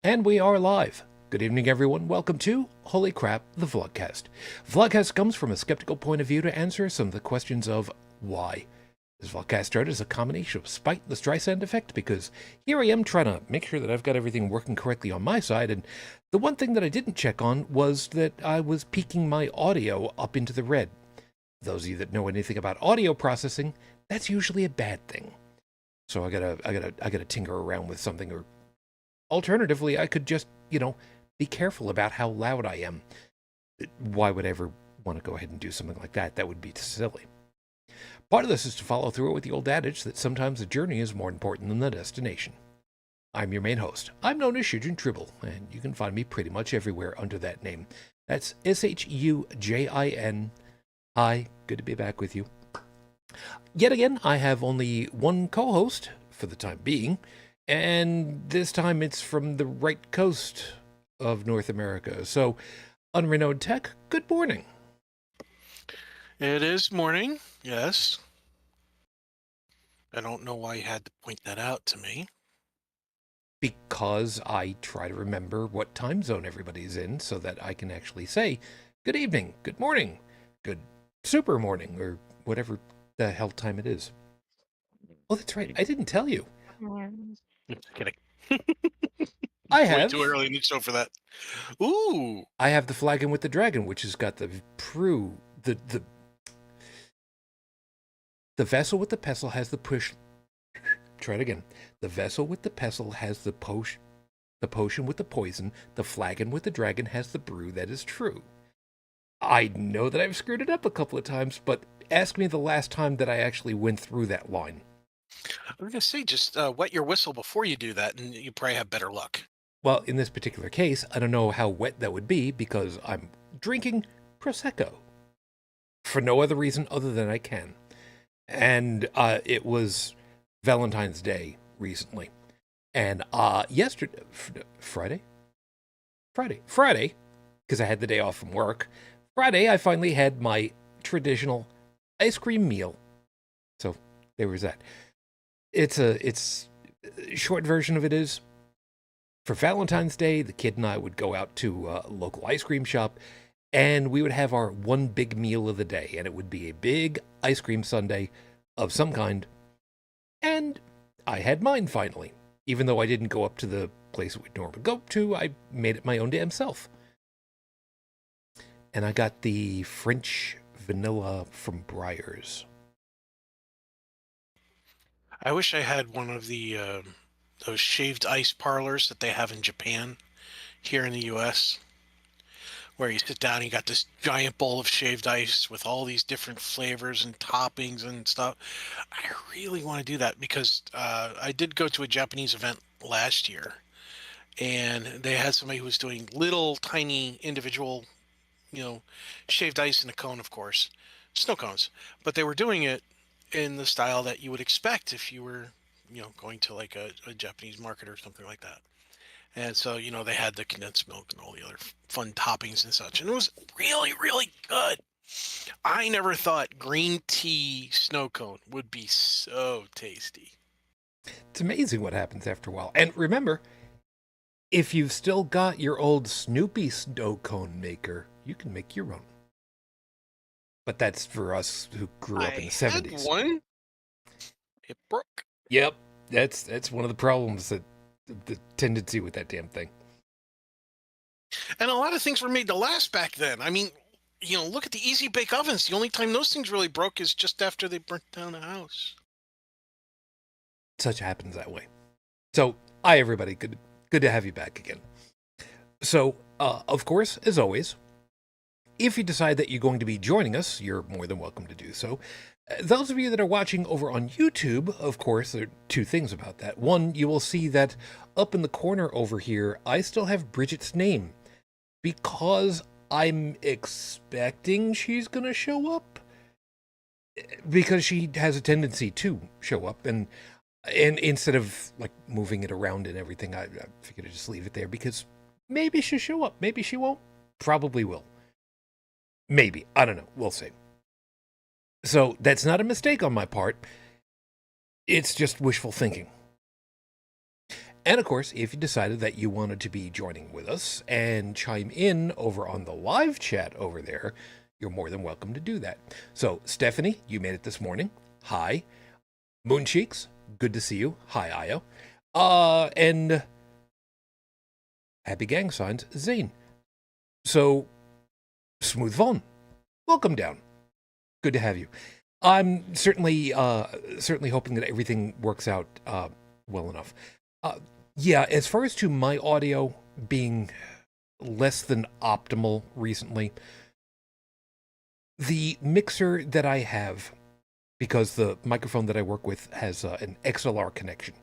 And we are live. Good evening, everyone. Welcome to Holy Crap, the Vlogcast. Vlogcast comes from a skeptical point of view to answer some of the questions of why. This Vlogcast started as a combination of spite and the Streisand effect, because here I am trying to make sure that I've got everything working correctly on my side, and the one thing that I didn't check on was that I was peaking my audio up into the red. Those of you that know anything about audio processing, that's usually a bad thing. So I gotta tinker around with something, or alternatively, I could just, be careful about how loud I am. Why would I ever want to go ahead and do something like that? That would be silly. Part of this is to follow through with the old adage that sometimes the journey is more important than the destination. I'm your main host. I'm known as Shujin Tribble, and you can find me pretty much everywhere under that name. That's Shujin. Hi, good to be back with you. Yet again, I have only one co-host for the time being, and this time it's from the right coast of North America. So, Unrenowned Tech, good morning. It is morning, yes. I don't know why you had to point that out to me. Because I try to remember what time zone everybody's in so that I can actually say, good evening, good morning, good super morning, or whatever the hell time it is. Oh, that's right. I didn't tell you. Just kidding. I Way have. too early in the show for that. Ooh. I have the Flagon with the Dragon, which has got the vessel with the pestle has the push. Try it again. The vessel with the pestle has the potion with the poison. The flagon with the dragon has the brew that is true. I know that I've screwed it up a couple of times, but ask me the last time that I actually went through that line. I'm going to say just wet your whistle before you do that, and you probably have better luck. Well, in this particular case, I don't know how wet that would be because I'm drinking Prosecco. For no other reason other than I can. And it was Valentine's Day recently. And yesterday, Friday, because I had the day off from work. Friday, I finally had my traditional ice cream meal. So there was that. It's short version of it is, for Valentine's Day, the kid and I would go out to a local ice cream shop, and we would have our one big meal of the day, and it would be a big ice cream sundae of some kind. And I had mine finally. Even though I didn't go up to the place we'd normally go to, I made it my own damn self. And I got the French vanilla from Breyers. I wish I had one of the those shaved ice parlors that they have in Japan here in the U.S., where you sit down and you got this giant bowl of shaved ice with all these different flavors and toppings and stuff. I really want to do that because I did go to a Japanese event last year, and they had somebody who was doing little tiny individual, shaved ice in a cone, of course, snow cones, but they were doing it in the style that you would expect if you were, going to like a Japanese market or something like that. And so, they had the condensed milk and all the other fun toppings and such. And it was really, really good. I never thought green tea snow cone would be so tasty. It's amazing what happens after a while. And remember, if you've still got your old Snoopy snow cone maker, you can make your own. But that's for us who grew up in the 70s. Had one. It broke. Yep, that's one of the problems, that the tendency with that damn thing. And a lot of things were made to last back then. I mean, look at the easy bake ovens. The only time those things really broke is just after they burnt down a house. Such happens that way. So, hi everybody, good to have you back again. So, of course, as always, if you decide that you're going to be joining us, you're more than welcome to do so. Those of you that are watching over on YouTube, of course, there are two things about that. One, you will see that up in the corner over here, I still have Bridget's name, because I'm expecting she's going to show up, because she has a tendency to show up, and instead of like moving it around and everything, I figured I'd just leave it there, because maybe she'll show up, maybe she won't, probably will. Maybe, I don't know, we'll see. So that's not a mistake on my part. It's just wishful thinking. And of course, if you decided that you wanted to be joining with us and chime in over on the live chat over there, you're more than welcome to do that. So, Stephanie, you made it this morning. Hi. Mooncheeks, good to see you. Hi, Io. And happy gang signs, Zane. So, Smooth Vaughn, welcome down. Good to have you. I'm certainly hoping that everything works out well enough. Yeah, as far as to my audio being less than optimal recently, the mixer that I have, because the microphone that I work with has an XLR connection.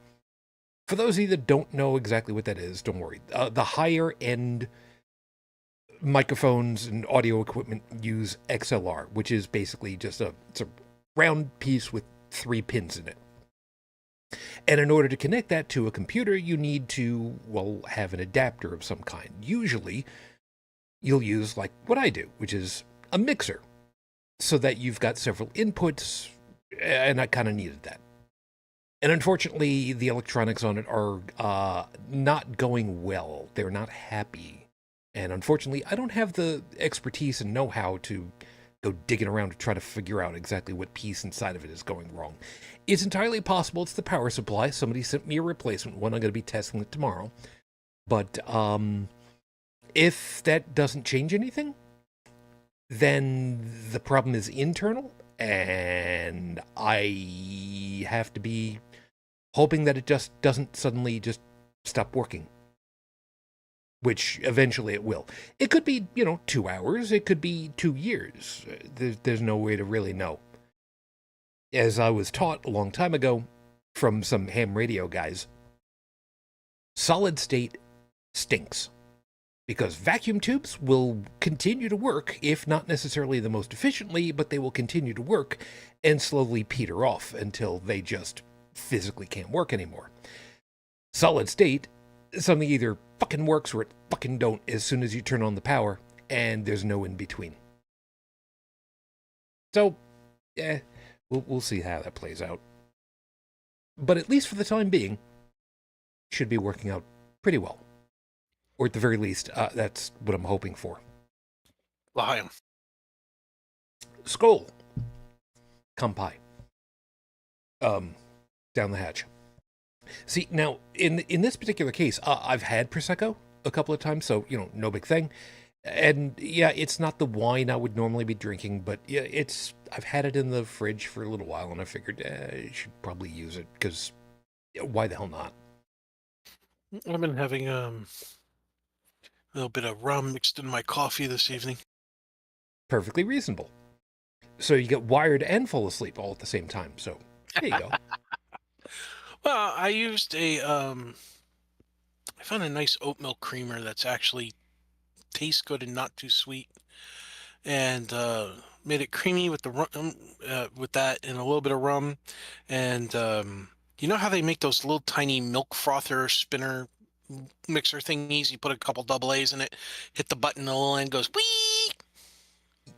For those of you that don't know exactly what that is, don't worry. The higher end microphones and audio equipment use XLR, which is basically just it's a round piece with 3 pins in it. And in order to connect that to a computer, you need to, well, have an adapter of some kind. Usually, you'll use like what I do, which is a mixer, so that you've got several inputs, and I kind of needed that. And unfortunately, the electronics on it are not going well. They're not happy. And unfortunately, I don't have the expertise and know-how to go digging around to try to figure out exactly what piece inside of it is going wrong. It's entirely possible it's the power supply. Somebody sent me a replacement one. I'm going to be testing it tomorrow. But if that doesn't change anything, then the problem is internal, and I have to be hoping that it just doesn't suddenly just stop working. Which eventually it will. It could be, 2 hours. It could be 2 years. There's no way to really know. As I was taught a long time ago from some ham radio guys, solid state stinks. Because vacuum tubes will continue to work, if not necessarily the most efficiently, but they will continue to work and slowly peter off until they just physically can't work anymore. Solid state, something either fucking works or it fucking don't as soon as you turn on the power, and there's no in between. So, we'll see how that plays out. But at least for the time being, should be working out pretty well. Or at the very least, that's what I'm hoping for. Lion. Skull. Kampai. Down the hatch. See, now, in this particular case, I've had Prosecco a couple of times, so, no big thing. And, yeah, it's not the wine I would normally be drinking, but yeah, I've had it in the fridge for a little while, and I figured I should probably use it, because why the hell not? I've been having a little bit of rum mixed in my coffee this evening. Perfectly reasonable. So you get wired and fall asleep all at the same time, so there you go. Well, I used I found a nice oat milk creamer that's actually tastes good and not too sweet, and made it creamy with the rum, with that and a little bit of rum, and you know how they make those little tiny milk frother spinner mixer thingies? You put a couple double A's in it, hit the button, the little end goes whee.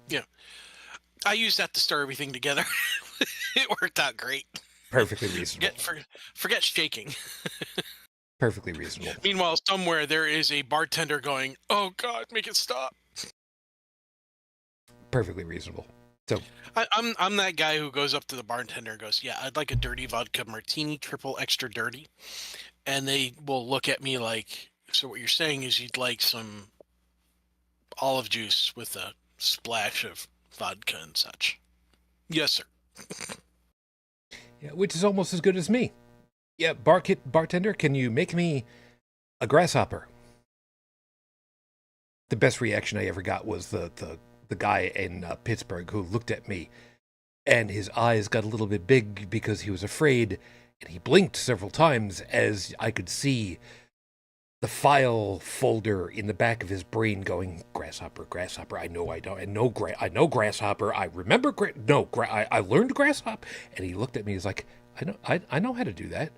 Yeah, I used that to stir everything together. It worked out great. Perfectly reasonable. Forget shaking. Perfectly reasonable. Meanwhile, somewhere there is a bartender going, "Oh God, make it stop." Perfectly reasonable. So I'm that guy who goes up to the bartender and goes, "Yeah, I'd like a dirty vodka martini, triple extra dirty," and they will look at me like, "So what you're saying is you'd like some olive juice with a splash of vodka and such?" "Yes, sir." Yeah, which is almost as good as me. Yeah, bartender, can you make me a grasshopper? The best reaction I ever got was the guy in Pittsburgh who looked at me, and his eyes got a little bit big because he was afraid, and he blinked several times as I could see the file folder in the back of his brain going, grasshopper, I know grasshopper, I remember, I learned grasshopper, and he looked at me, he's like, I know how to do that.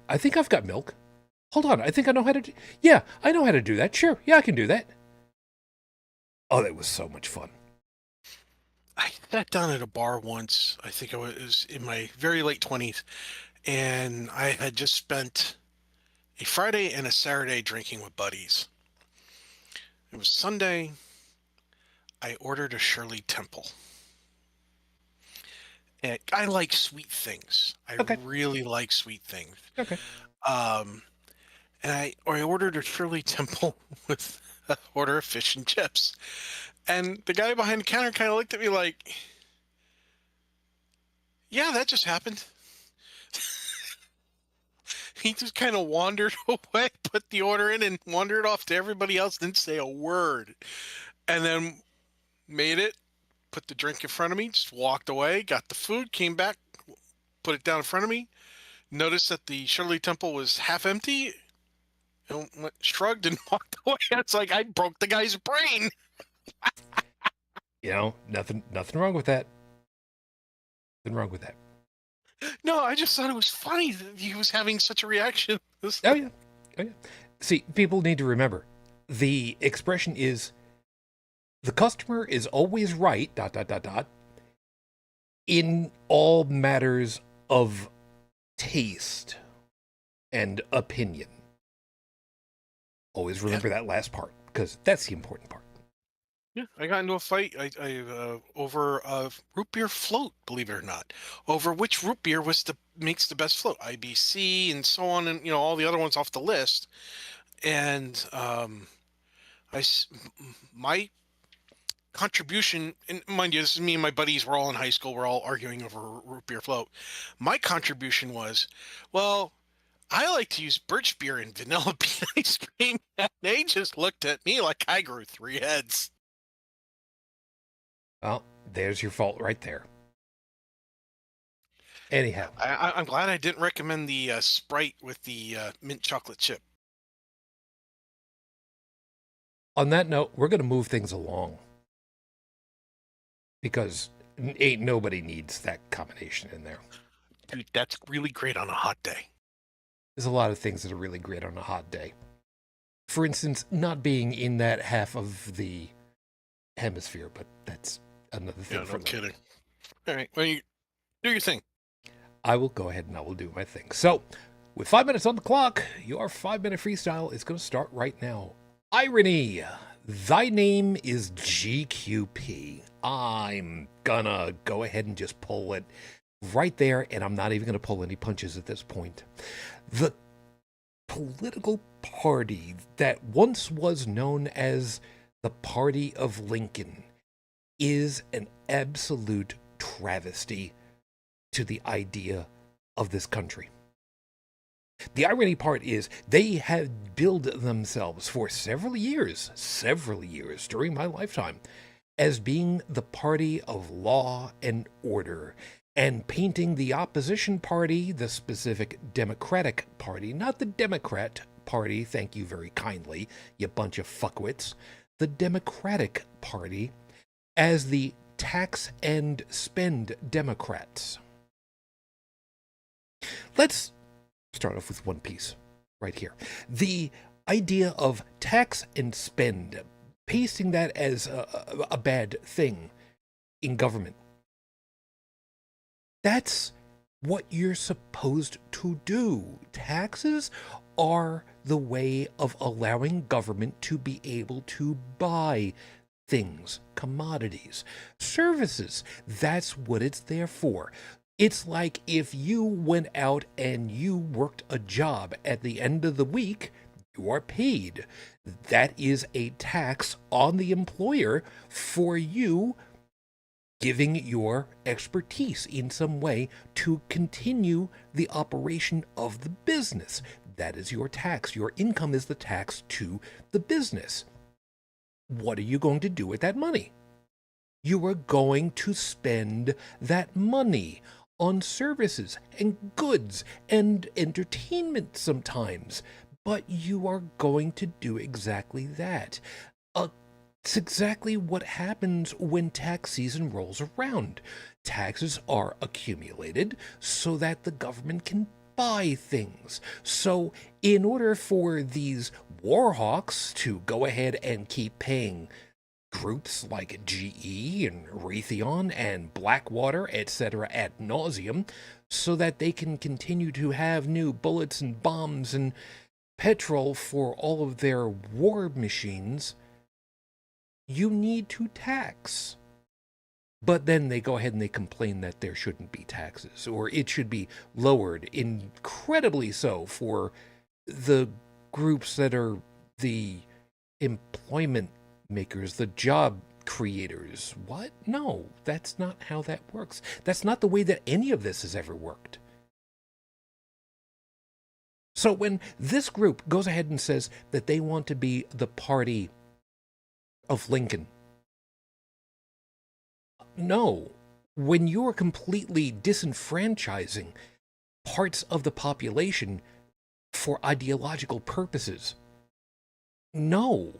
I think I've got milk. Hold on, I think I know how to yeah, I know how to do that, sure, yeah, I can do that. Oh, that was so much fun. I sat down at a bar once, I think I was in my very late 20s, and I had just spent a Friday and a Saturday drinking with buddies. It was Sunday. I ordered a Shirley Temple. And I like sweet things. I Okay. really like sweet things. Okay. Um, and I ordered a Shirley Temple with an order of fish and chips. And the guy behind the counter kind of looked at me like, yeah, that just happened. He just kind of wandered away, put the order in, and wandered off to everybody else, didn't say a word. And then made it, put the drink in front of me, just walked away, got the food, came back, put it down in front of me, noticed that the Shirley Temple was half empty, and shrugged and walked away. It's like I broke the guy's brain. You know, nothing wrong with that. Nothing wrong with that. No, I just thought it was funny that he was having such a reaction. Oh yeah. See, people need to remember, the expression is, the customer is always right, ... in all matters of taste and opinion. Always remember that last part, because that's the important part. Yeah, I got into a fight over a root beer float, believe it or not, over which root beer makes the best float, IBC and so on, and all the other ones off the list. And my contribution, and mind you, this is me and my buddies, we're all in high school, we're all arguing over root beer float. My contribution was, well, I like to use birch beer and vanilla bean ice cream. And they just looked at me like I grew 3 heads. Well, there's your fault right there. Anyhow. I'm glad I didn't recommend the Sprite with the mint chocolate chip. On that note, we're going to move things along, because ain't nobody needs that combination in there. Dude, that's really great on a hot day. There's a lot of things that are really great on a hot day. For instance, not being in that half of the hemisphere, but that's another thing. Yeah, no kidding. All right, well, you do your thing. I will go ahead and I will do my thing. So, with 5 minutes on the clock, your 5-minute freestyle is going to start right now. Irony. Thy name is GQP. I'm gonna go ahead and just pull it right there, and I'm not even gonna pull any punches at this point. The political party that once was known as the Party of Lincoln is an absolute travesty to the idea of this country. The irony part is they have billed themselves for several years during my lifetime as being the party of law and order, and painting the opposition party, the specific Democratic Party, not the Democrat Party, thank you very kindly, you bunch of fuckwits, the Democratic Party, as the tax and spend Democrats. Let's start off with one piece right here. The idea of tax and spend, pasting that as a bad thing in government. That's what you're supposed to do. Taxes are the way of allowing government to be able to buy things, commodities, services. That's what it's there for. It's like if you went out and you worked a job at the end of the week, you are paid. That is a tax on the employer for you giving your expertise in some way to continue the operation of the business. That is your tax. Your income is the tax to the business. What are you going to do with that money? You are going to spend that money on services and goods and entertainment sometimes, but you are going to do exactly that. It's exactly what happens when tax season rolls around. Taxes are accumulated so that the government can buy things. So in order for these warhawks to go ahead and keep paying groups like GE and Raytheon and Blackwater, etc. ad nauseum, so that they can continue to have new bullets and bombs and petrol for all of their war machines, you need to tax. But then they go ahead and they complain that there shouldn't be taxes, or it should be lowered, incredibly so, for the groups that are the employment makers, the job creators. What? No, that's not how that works. That's not the way that any of this has ever worked. So when this group goes ahead and says that they want to be the party of Lincoln, no, when you're completely disenfranchising parts of the population for ideological purposes, no,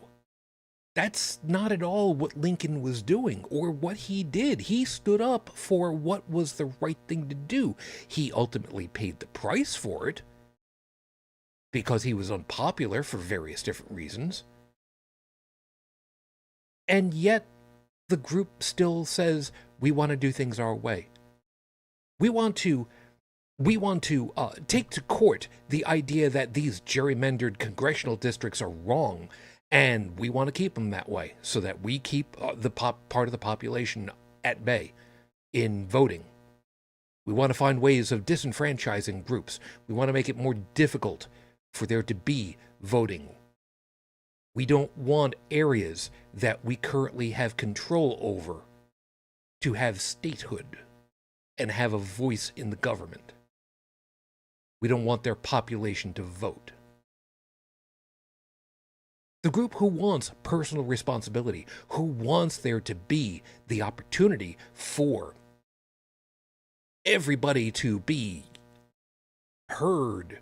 that's not at all what Lincoln was doing or what he did. He stood up for what was the right thing to do. He ultimately paid the price for it because he was unpopular for various different reasons. And yet, the group still says, we want to do things our way. We want to take to court the idea that these gerrymandered congressional districts are wrong, and we want to keep them that way so that we keep the part of the population at bay in voting. We want to find ways of disenfranchising groups. We want to make it more difficult for there to be voting. We don't want areas that we currently have control over to have statehood and have a voice in the government. We don't want their population to vote. The group who wants personal responsibility, who wants there to be the opportunity for everybody to be heard,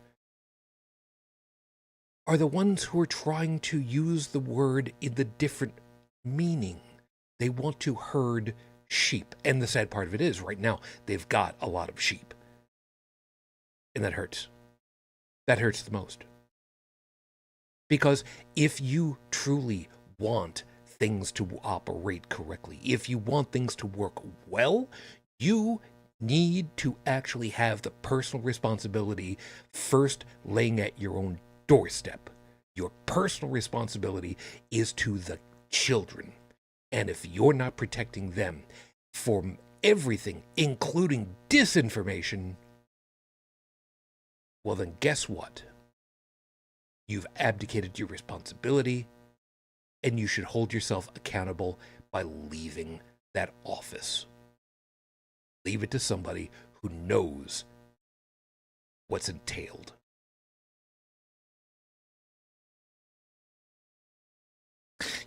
are the ones who are trying to use the word in the different meaning. They want to herd sheep. And the sad part of it is, right now, they've got a lot of sheep. And that hurts. That hurts the most. Because if you truly want things to operate correctly, if you want things to work well, you need to actually have the personal responsibility first laying at your own doorstep. Your personal responsibility is to the children. And if you're not protecting them from everything, including disinformation, well then guess what? You've abdicated your responsibility, and you should hold yourself accountable by leaving that office. Leave it to somebody who knows what's entailed.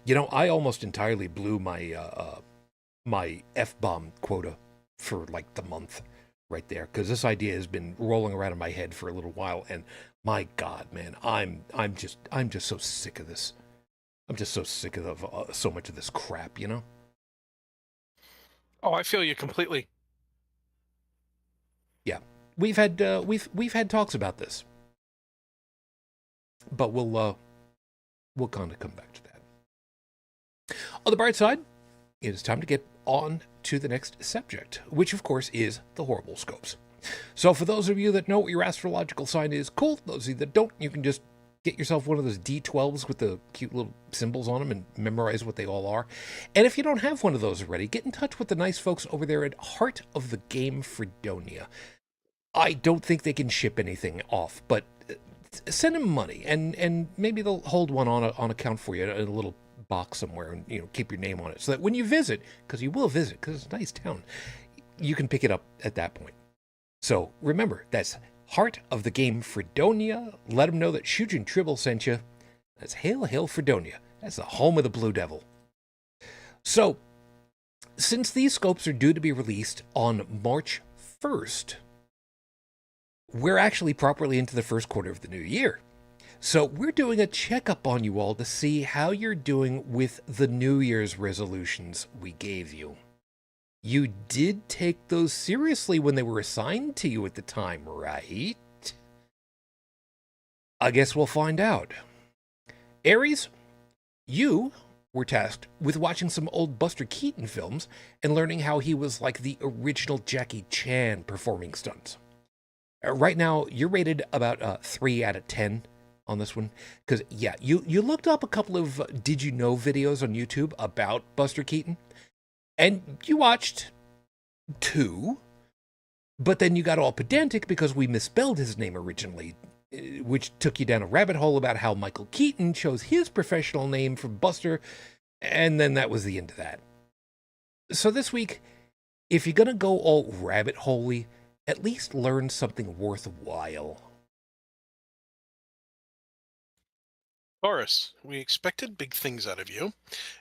You know, I almost entirely blew my my F-bomb quota for like the month right there, because this idea has been rolling around in my head for a little while, and my God, man, I'm just so sick of this. I'm just so sick of so much of this crap, you know? Oh, I feel you completely. Yeah, we've had talks about this, but we'll kind of come back to that. On the bright side, it is time to get on to the next subject, which of course is the horrible scopes. So for those of you that know what your astrological sign is, cool. Those of you that don't, you can just get yourself one of those D12s with the cute little symbols on them and memorize what they all are. And if you don't have one of those already, get in touch with the nice folks over there at Heart of the Game Fredonia. I don't think they can ship anything off, but send them money, and maybe they'll hold one on account for you in a little box somewhere, and keep your name on it, so that when you visit, because you will visit, because it's a nice town, you can pick it up at that point. So remember, that's Heart of the Game Fredonia. Let them know that Shujin Tribble sent you. That's Hail Hail Fredonia. That's the home of the Blue Devil. So, since these scopes are due to be released on March 1st, we're actually properly into the first quarter of the new year. So we're doing a checkup on you all to see how you're doing with the New Year's resolutions we gave you. You did take those seriously when they were assigned to you at the time, right? I guess we'll find out. Aries, you were tasked with watching some old Buster Keaton films and learning how he was like the original Jackie Chan performing stunts. Right now, you're rated about 3 out of 10 on this one? Because, yeah, you looked up a couple of Did You Know videos on YouTube about Buster Keaton, and you watched 2, but then you got all pedantic because we misspelled his name originally, which took you down a rabbit hole about how Michael Keaton chose his professional name for Buster, and then that was the end of that. So this week, if you're going to go all rabbit holey, at least learn something worthwhile. Taurus, we expected big things out of you,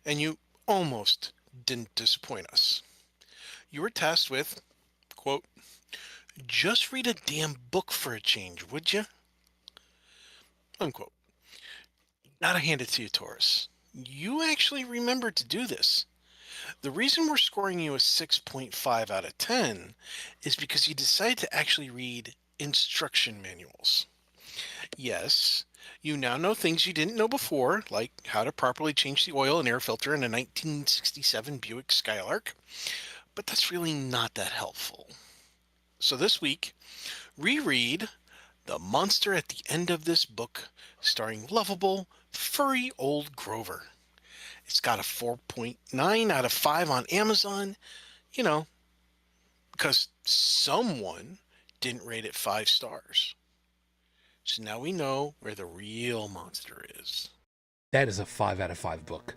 and you almost didn't disappoint us. You were tasked with, quote, just read a damn book for a change, would you? Unquote. Gotta hand it to you, Taurus. You actually remembered to do this. The reason we're scoring you a 6.5 out of 10 is because you decided to actually read instruction manuals. Yes, you now know things you didn't know before, like how to properly change the oil and air filter in a 1967 Buick Skylark, but that's really not that helpful. So this week, reread The Monster at the End of This Book, starring lovable, furry old Grover. It's got a 4.9 out of 5 on Amazon, because someone didn't rate it 5 stars. So now we know where the real monster is. That is a 5 out of 5 book.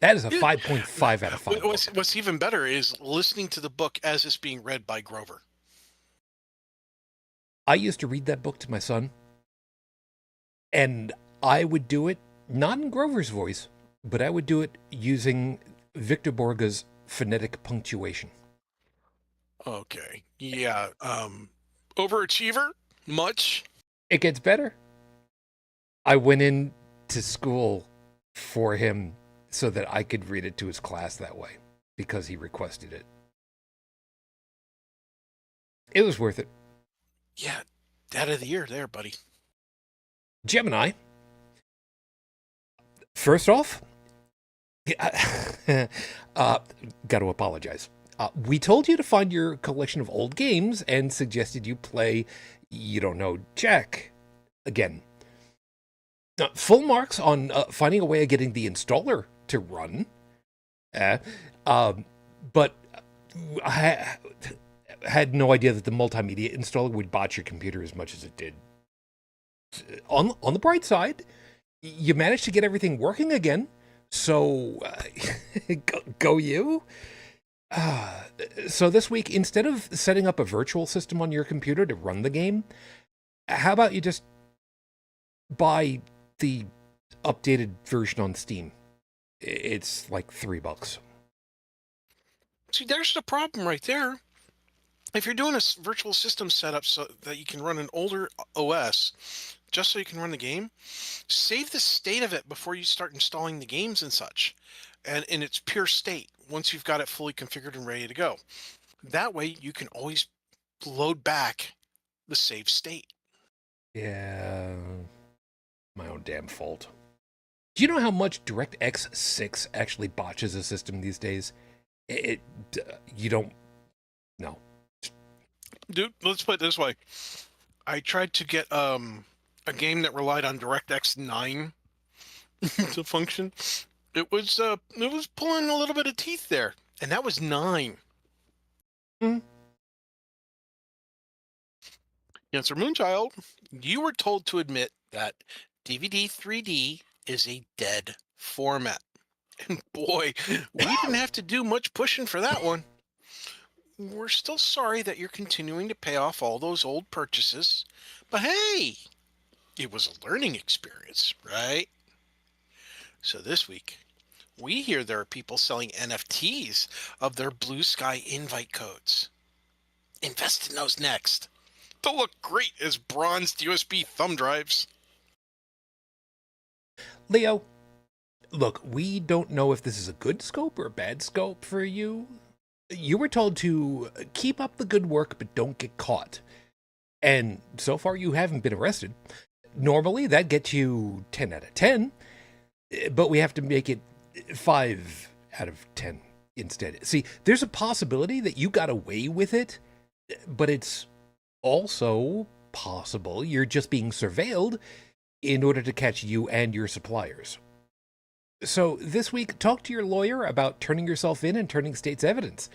That is a 5.5 out of 5 book. What's even better is listening to the book as it's being read by Grover. I used to read that book to my son, and I would do it not in Grover's voice, but I would do it using Victor Borge's phonetic punctuation. Okay. Yeah. Overachiever? Much? It gets better. I went into school for him so that I could read it to his class that way because he requested it. It was worth it. Yeah. Dad of the year there, buddy. Gemini. First off, got to apologize. We told you to find your collection of old games and suggested you play You Don't Know Jack again. Full marks on finding a way of getting the installer to run. But I had no idea that the multimedia installer would botch your computer as much as it did. On the bright side, you managed to get everything working again. So, go you. So this week, instead of setting up a virtual system on your computer to run the game, how about you just buy the updated version on Steam? It's like $3. See, there's the problem right there. If you're doing a virtual system setup so that you can run an older OS, just so you can run the game, save the state of it before you start installing the games and such, and in its pure state once you've got it fully configured and ready to go. That way you can always load back the saved state. Yeah, my own damn fault. Do you know how much DirectX 6 actually botches a system these days? You don't know. Dude, let's put it this way. I tried to get a game that relied on DirectX 9 to function. It was pulling a little bit of teeth there, and that was 9. Answer Moonchild, you were told to admit that DVD 3D is a dead format. And boy, we didn't have to do much pushing for that one. We're still sorry that you're continuing to pay off all those old purchases, but hey, it was a learning experience, right? So this week, we hear there are people selling NFTs of their Blue Sky invite codes. Invest in those next. They'll look great as bronzed USB thumb drives. Leo, look, we don't know if this is a good scope or a bad scope for you. You were told to keep up the good work, but don't get caught. And so far, you haven't been arrested. Normally, that gets you 10 out of 10, but we have to make it 5 out of 10 instead. See, there's a possibility that you got away with it, but it's also possible. You're just being surveilled in order to catch you and your suppliers. So this week, talk to your lawyer about turning yourself in and turning state's evidence.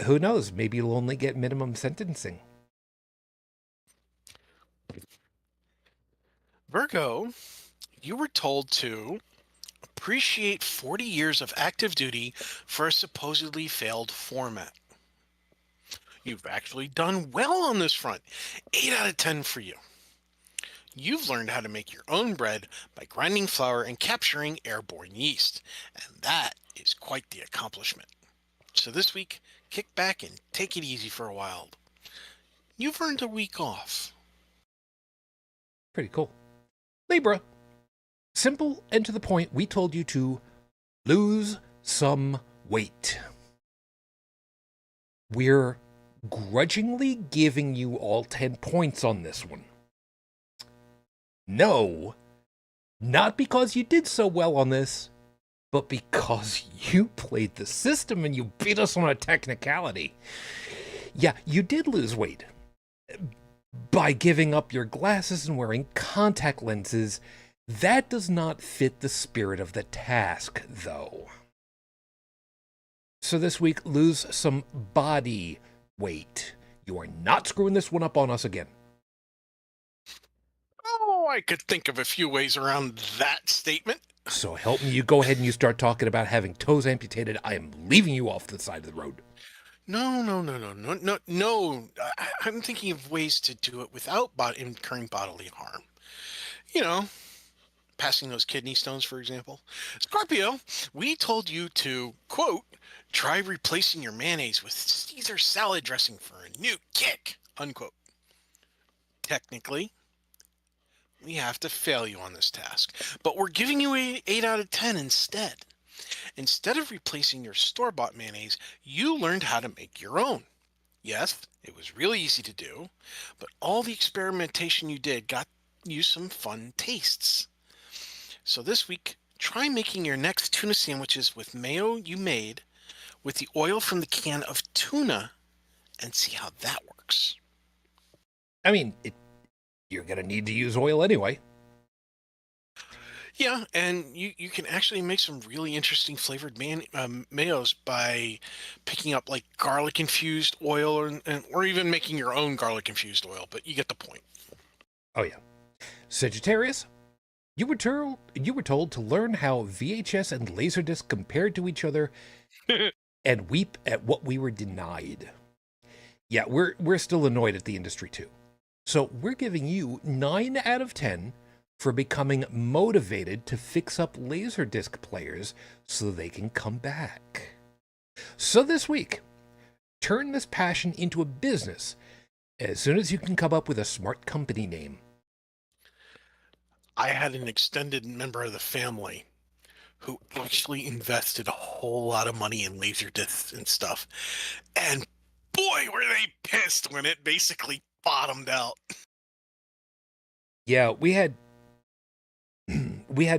Who knows? Maybe you'll only get minimum sentencing. Virgo, you were told to appreciate 40 years of active duty for a supposedly failed format. You've actually done well on this front. 8 out of 10 for you. You've learned how to make your own bread by grinding flour and capturing airborne yeast, and that is quite the accomplishment. So this week, kick back and take it easy for a while. You've earned a week off. Pretty cool. Libra. Simple and to the point, we told you to lose some weight. We're grudgingly giving you all 10 points on this one. No, not because you did so well on this, but because you played the system and you beat us on a technicality. Yeah, you did lose weight by giving up your glasses and wearing contact lenses. That does not fit the spirit of the task, though. So this week, lose some body weight. You are not screwing this one up on us again. Oh, I could think of a few ways around that statement. So help me, you go ahead and you start talking about having toes amputated. I am leaving you off the side of the road. No. I'm thinking of ways to do it without incurring bodily harm. You know, passing those kidney stones, for example. Scorpio, we told you to, quote, try replacing your mayonnaise with Caesar salad dressing for a new kick, unquote. Technically, we have to fail you on this task, but we're giving you 8 out of 10 instead. Instead of replacing your store-bought mayonnaise, you learned how to make your own. Yes, it was really easy to do, but all the experimentation you did got you some fun tastes. So this week, try making your next tuna sandwiches with mayo you made with the oil from the can of tuna and see how that works. I mean, you're going to need to use oil anyway. Yeah, and you can actually make some really interesting flavored mayos by picking up like garlic infused oil or even making your own garlic infused oil, but you get the point. Oh yeah. Sagittarius, you were told to learn how VHS and Laserdisc compared to each other and weep at what we were denied. Yeah, we're still annoyed at the industry too. So we're giving you 9 out of 10 for becoming motivated to fix up Laserdisc players so they can come back. So this week, turn this passion into a business as soon as you can come up with a smart company name. I had an extended member of the family who actually invested a whole lot of money in Laserdiscs and stuff. And boy, were they pissed when it basically bottomed out. Yeah, we had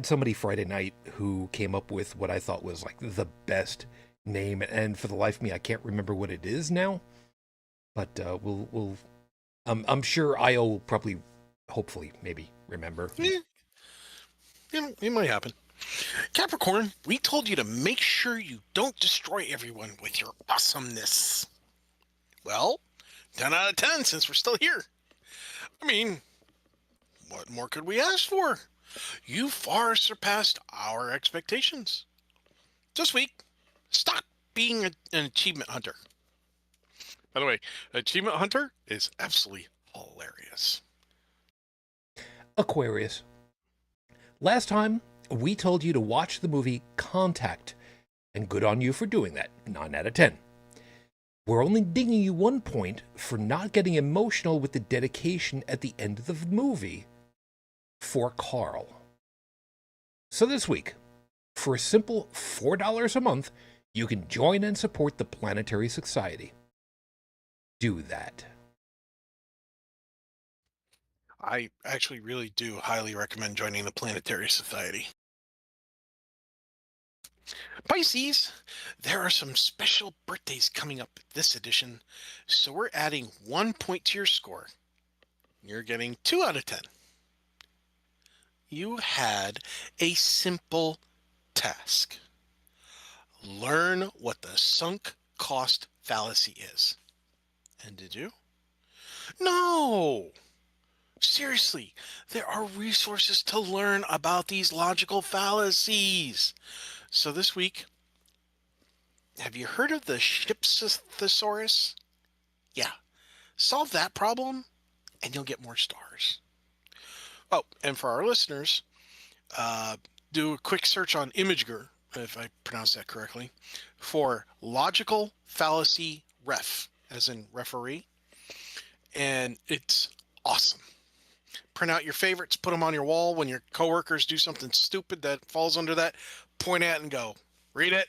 somebody Friday night who came up with what I thought was like the best name, and for the life of me, I can't remember what it is now. But I'm sure Io will probably, hopefully, maybe remember. Yeah, it might happen. Capricorn, we told you to make sure you don't destroy everyone with your awesomeness. Well, 10 out of 10 since we're still here. I mean, what more could we ask for? You far surpassed our expectations. This week, stop being an achievement hunter. By the way, achievement hunter is absolutely hilarious. Aquarius. Last time, we told you to watch the movie Contact, and good on you for doing that, 9 out of 10. We're only dinging you 1 point for not getting emotional with the dedication at the end of the movie for Carl. So this week, for a simple $4 a month, you can join and support the Planetary Society. Do that. I actually really do highly recommend joining the Planetary Society. Pisces, there are some special birthdays coming up this edition, so we're adding 1 point to your score. You're getting 2 out of 10. You had a simple task. Learn what the sunk cost fallacy is. And did you? No! Seriously, there are resources to learn about these logical fallacies. So this week, have you heard of the ship's thesaurus? Yeah. Solve that problem, and you'll get more stars. Oh, and for our listeners, do a quick search on Imager, if I pronounce that correctly, for logical fallacy ref, as in referee. And it's awesome. Print out your favorites, put them on your wall. When your coworkers do something stupid that falls under that, point at it and go, read it.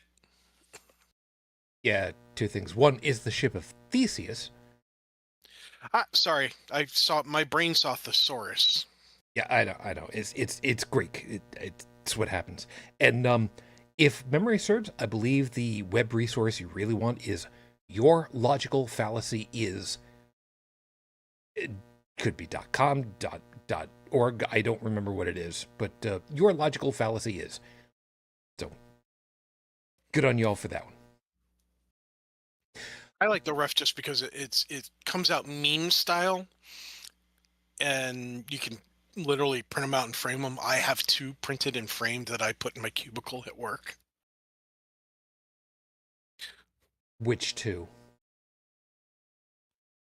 Yeah, 2 things. One is the ship of Theseus. Sorry, my brain saw thesaurus. Yeah, I know. It's Greek. It's what happens. And if memory serves, I believe the web resource you really want is Your Logical Fallacy Is. It could be .com, .org. I don't remember what it is, but Your Logical Fallacy Is. So, good on y'all for that one. I like the ref just because it comes out meme style, and you can literally print them out and frame them. I have 2 printed and framed that I put in my cubicle at work. Which 2?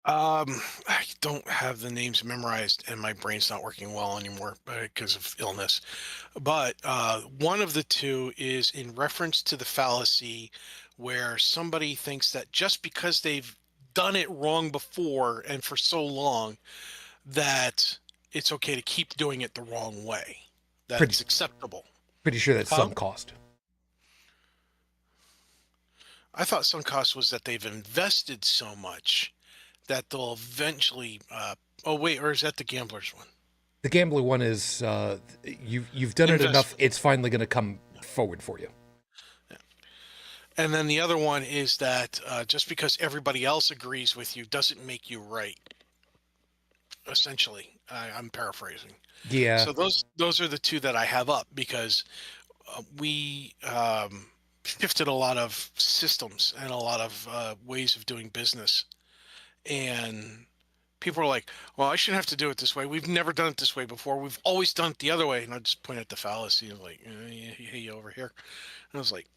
I don't have the names memorized, and my brain's not working well anymore because of illness. But one of the 2 is in reference to the fallacy where somebody thinks that just because they've done it wrong before and for so long, that it's okay to keep doing it the wrong way. It's acceptable. Pretty sure that's sunk cost. I thought sunk cost was that they've invested so much that they'll eventually or is that the gambler's one? The gambler one is you've done it enough, it's finally going to come forward for you. Yeah. And then the other one is that just because everybody else agrees with you doesn't make you right. Essentially, I'm paraphrasing. Yeah. So those are the 2 that I have up because we shifted a lot of systems and a lot of ways of doing business. And people are like, well, I shouldn't have to do it this way. We've never done it this way before. We've always done it the other way. And I just point at the fallacy and like, hey, over here. And I was like,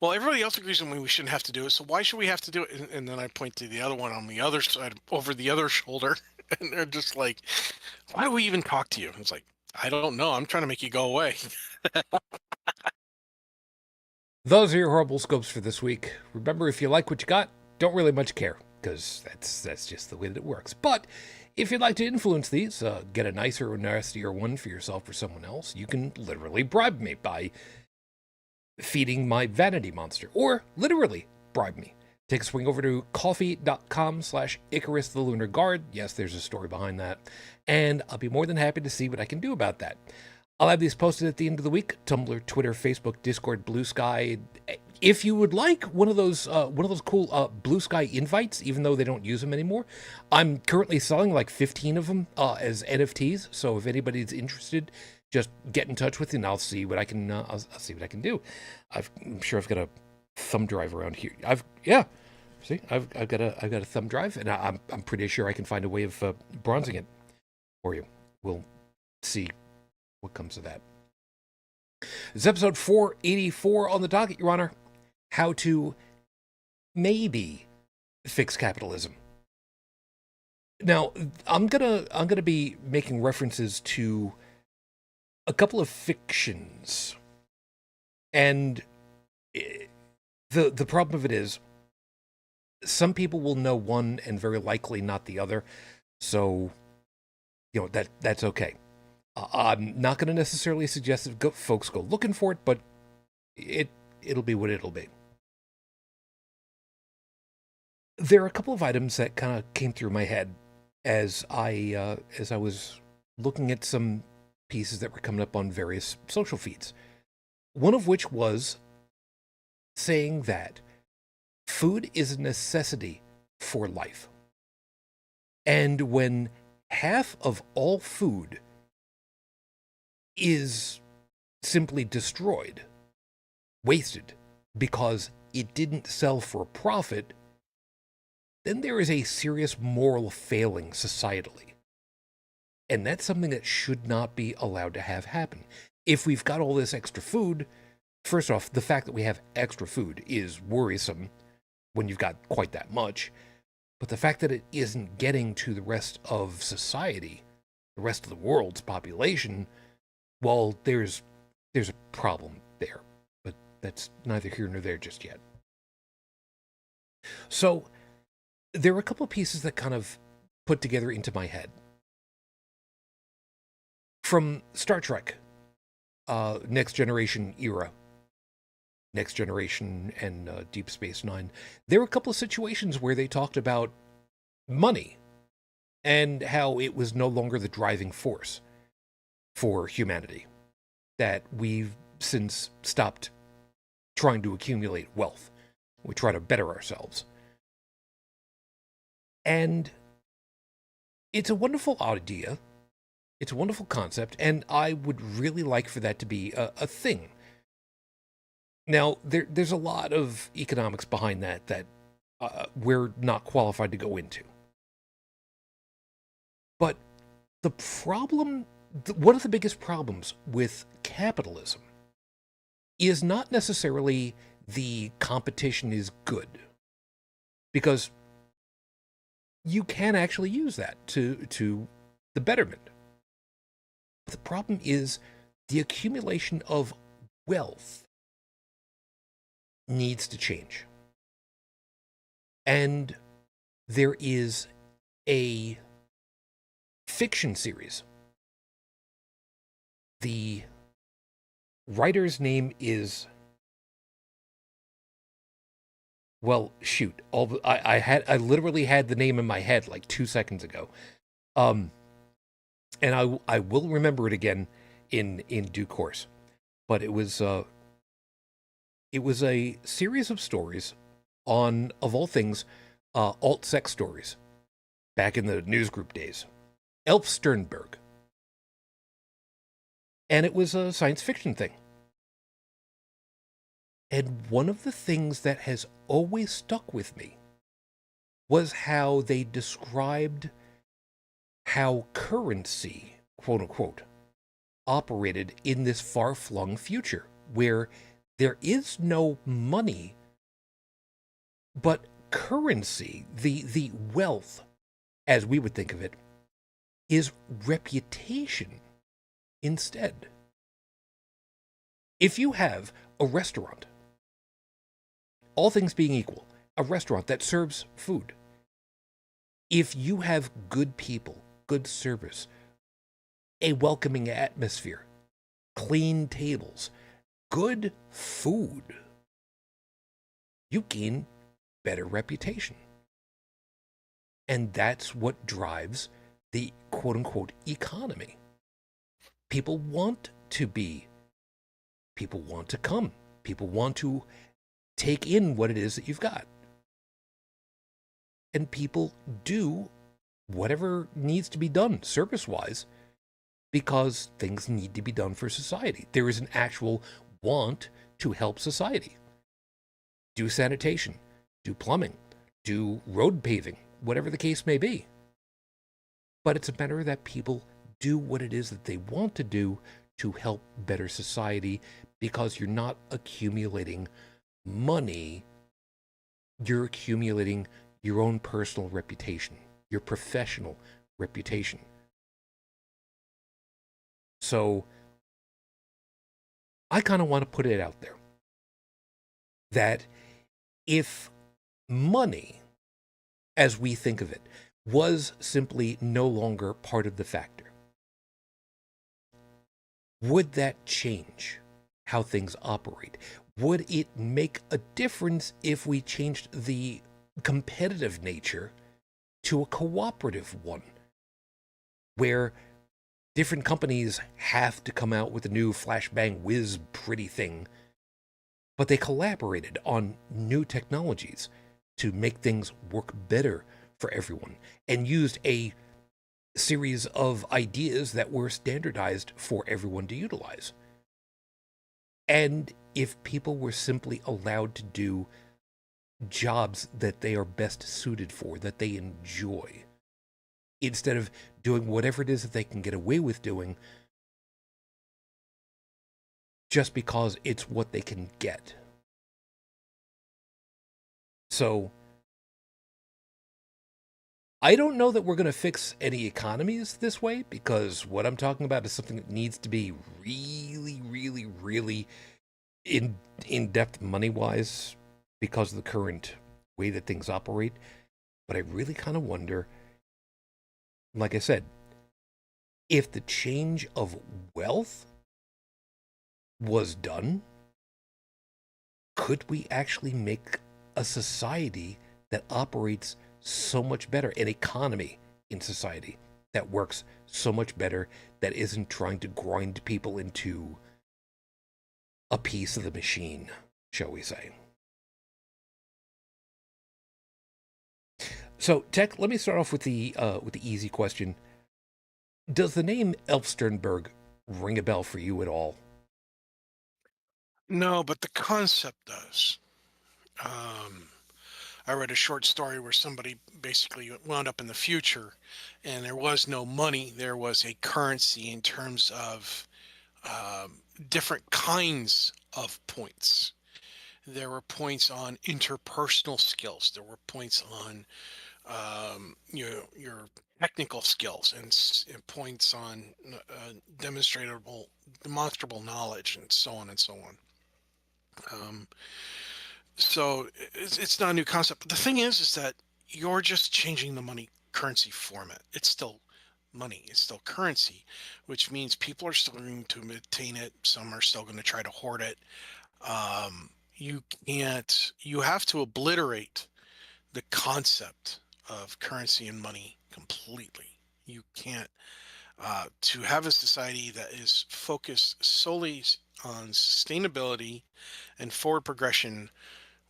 well, everybody else agrees with me we shouldn't have to do it. So why should we have to do it? And then I point to the other one on the other side, over the other shoulder. And they're just like, why do we even talk to you? And it's like, I don't know. I'm trying to make you go away. Those are your horrible scopes for this week. Remember, if you like what you got, don't really much care, because that's just the way that it works. But if you'd like to influence these, get a nicer or nastier one for yourself or someone else, you can literally bribe me by feeding my vanity monster, or literally bribe me. Take a swing over to coffee.com/Icarus the Lunar Guard. Yes, there's a story behind that. And I'll be more than happy to see what I can do about that. I'll have these posted at the end of the week. Tumblr, Twitter, Facebook, Discord, Blue Sky. If you would like one of those cool Blue Sky invites, even though they don't use them anymore, I'm currently selling like 15 of them as NFTs. So if anybody's interested, just get in touch with me, and I'll see what I can. I'll see what I can do. I'm sure I've got a thumb drive around here. I've got a thumb drive, and I'm pretty sure I can find a way of bronzing it for you. We'll see what comes of that. This is episode 484 on the docket, Your Honor. How to maybe fix capitalism. Now, I'm gonna be making references to a couple of fictions, and the problem of it is, some people will know one and very likely not the other. So, that's okay. I'm not going to necessarily suggest that folks go looking for it, but it'll be what it'll be. There are a couple of items that kind of came through my head as I was looking at some pieces that were coming up on various social feeds. One of which was saying that food is a necessity for life. And when half of all food is simply destroyed, wasted, because it didn't sell for a profit, then there is a serious moral failing societally. And that's something that should not be allowed to have happen. If we've got all this extra food, first off, the fact that we have extra food is worrisome when you've got quite that much. But the fact that it isn't getting to the rest of society, the rest of the world's population, well, there's a problem there. But that's neither here nor there just yet. So there are a couple of pieces that kind of put together into my head. From Star Trek, Next Generation era, Next Generation and Deep Space Nine, there were a couple of situations where they talked about money and how it was no longer the driving force for humanity, that we've since stopped trying to accumulate wealth. We try to better ourselves. And it's a wonderful idea. It's a wonderful concept, and I would really like for that to be a thing. Now, there's a lot of economics behind that we're not qualified to go into. But the problem, one of the biggest problems with capitalism is not necessarily the competition is good, because you can actually use that to the betterment. The problem is the accumulation of wealth needs to change. And there is a fiction series. The writer's name is, well, shoot. I literally had the name in my head like 2 seconds ago. And I will remember it again in due course. But it was a series of stories on, of all things, alt-sex stories back in the newsgroup days. Elf Sternberg. And it was a science fiction thing. And one of the things that has always stuck with me was how they described how currency, quote unquote, operated in this far-flung future where there is no money, but currency, the wealth, as we would think of it, is reputation instead. If you have a restaurant, all things being equal, a restaurant that serves food, if you have good people, good service, a welcoming atmosphere, clean tables, good food, you gain better reputation. And that's what drives the quote-unquote economy. People want to come, people want to take in what it is that you've got. And people do whatever needs to be done service-wise because things need to be done for society. There is an actual want to help society. Do sanitation, do plumbing, do road paving, whatever the case may be. But it's a matter that people do what it is that they want to do to help better society, because you're not accumulating money, you're accumulating your own personal reputation, your professional reputation. So I kind of want to put it out there that if money, as we think of it, was simply no longer part of the factor, would that change how things operate? Would it make a difference if we changed the competitive nature to a cooperative one, where different companies have to come out with a new flashbang whiz pretty thing, but they collaborated on new technologies to make things work better for everyone, and used a series of ideas that were standardized for everyone to utilize. And if people were simply allowed to do jobs that they are best suited for, that they enjoy, instead of doing whatever it is that they can get away with doing just because it's what they can get. So I don't know that we're going to fix any economies this way, because what I'm talking about is something that needs to be really, really, really in depth money wise because of the current way that things operate. But I really kind of wonder, like I said, if the change of wealth was done, could we actually make a society that operates so much better, an economy in society that works so much better, that isn't trying to grind people into a piece of the machine, shall we say? So, Tech, let me start off with the easy question. Does the name Elfsternberg ring a bell for you at all? No, but the concept does. Um, I read a short story where somebody basically wound up in the future, and there was no money. There was a currency in terms of different kinds of points. There were points on interpersonal skills. There were points on your technical skills, and points on demonstrable knowledge, and so on and so on. Um, so it's not a new concept. But the thing is that you're just changing the money currency format. It's still money. It's still currency, which means people are still going to maintain it. Some are still going to try to hoard it. You can't. You have to obliterate the concept of currency and money completely. You can't. To have a society that is focused solely on sustainability and forward progression,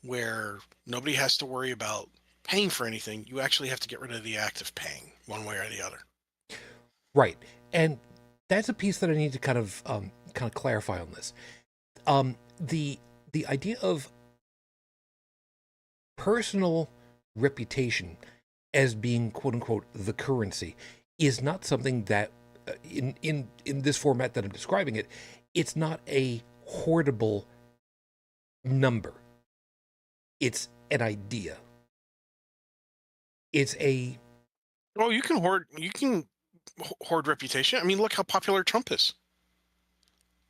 where nobody has to worry about paying for anything, you actually have to get rid of the act of paying one way or the other. Right, and that's a piece that I need to kind of clarify on this. The idea of personal reputation as being quote unquote the currency is not something that in this format that I'm describing it, it's not a hoardable number. It's an idea. It's a Oh, you can hoard. You can hoard reputation. I mean, look how popular Trump is.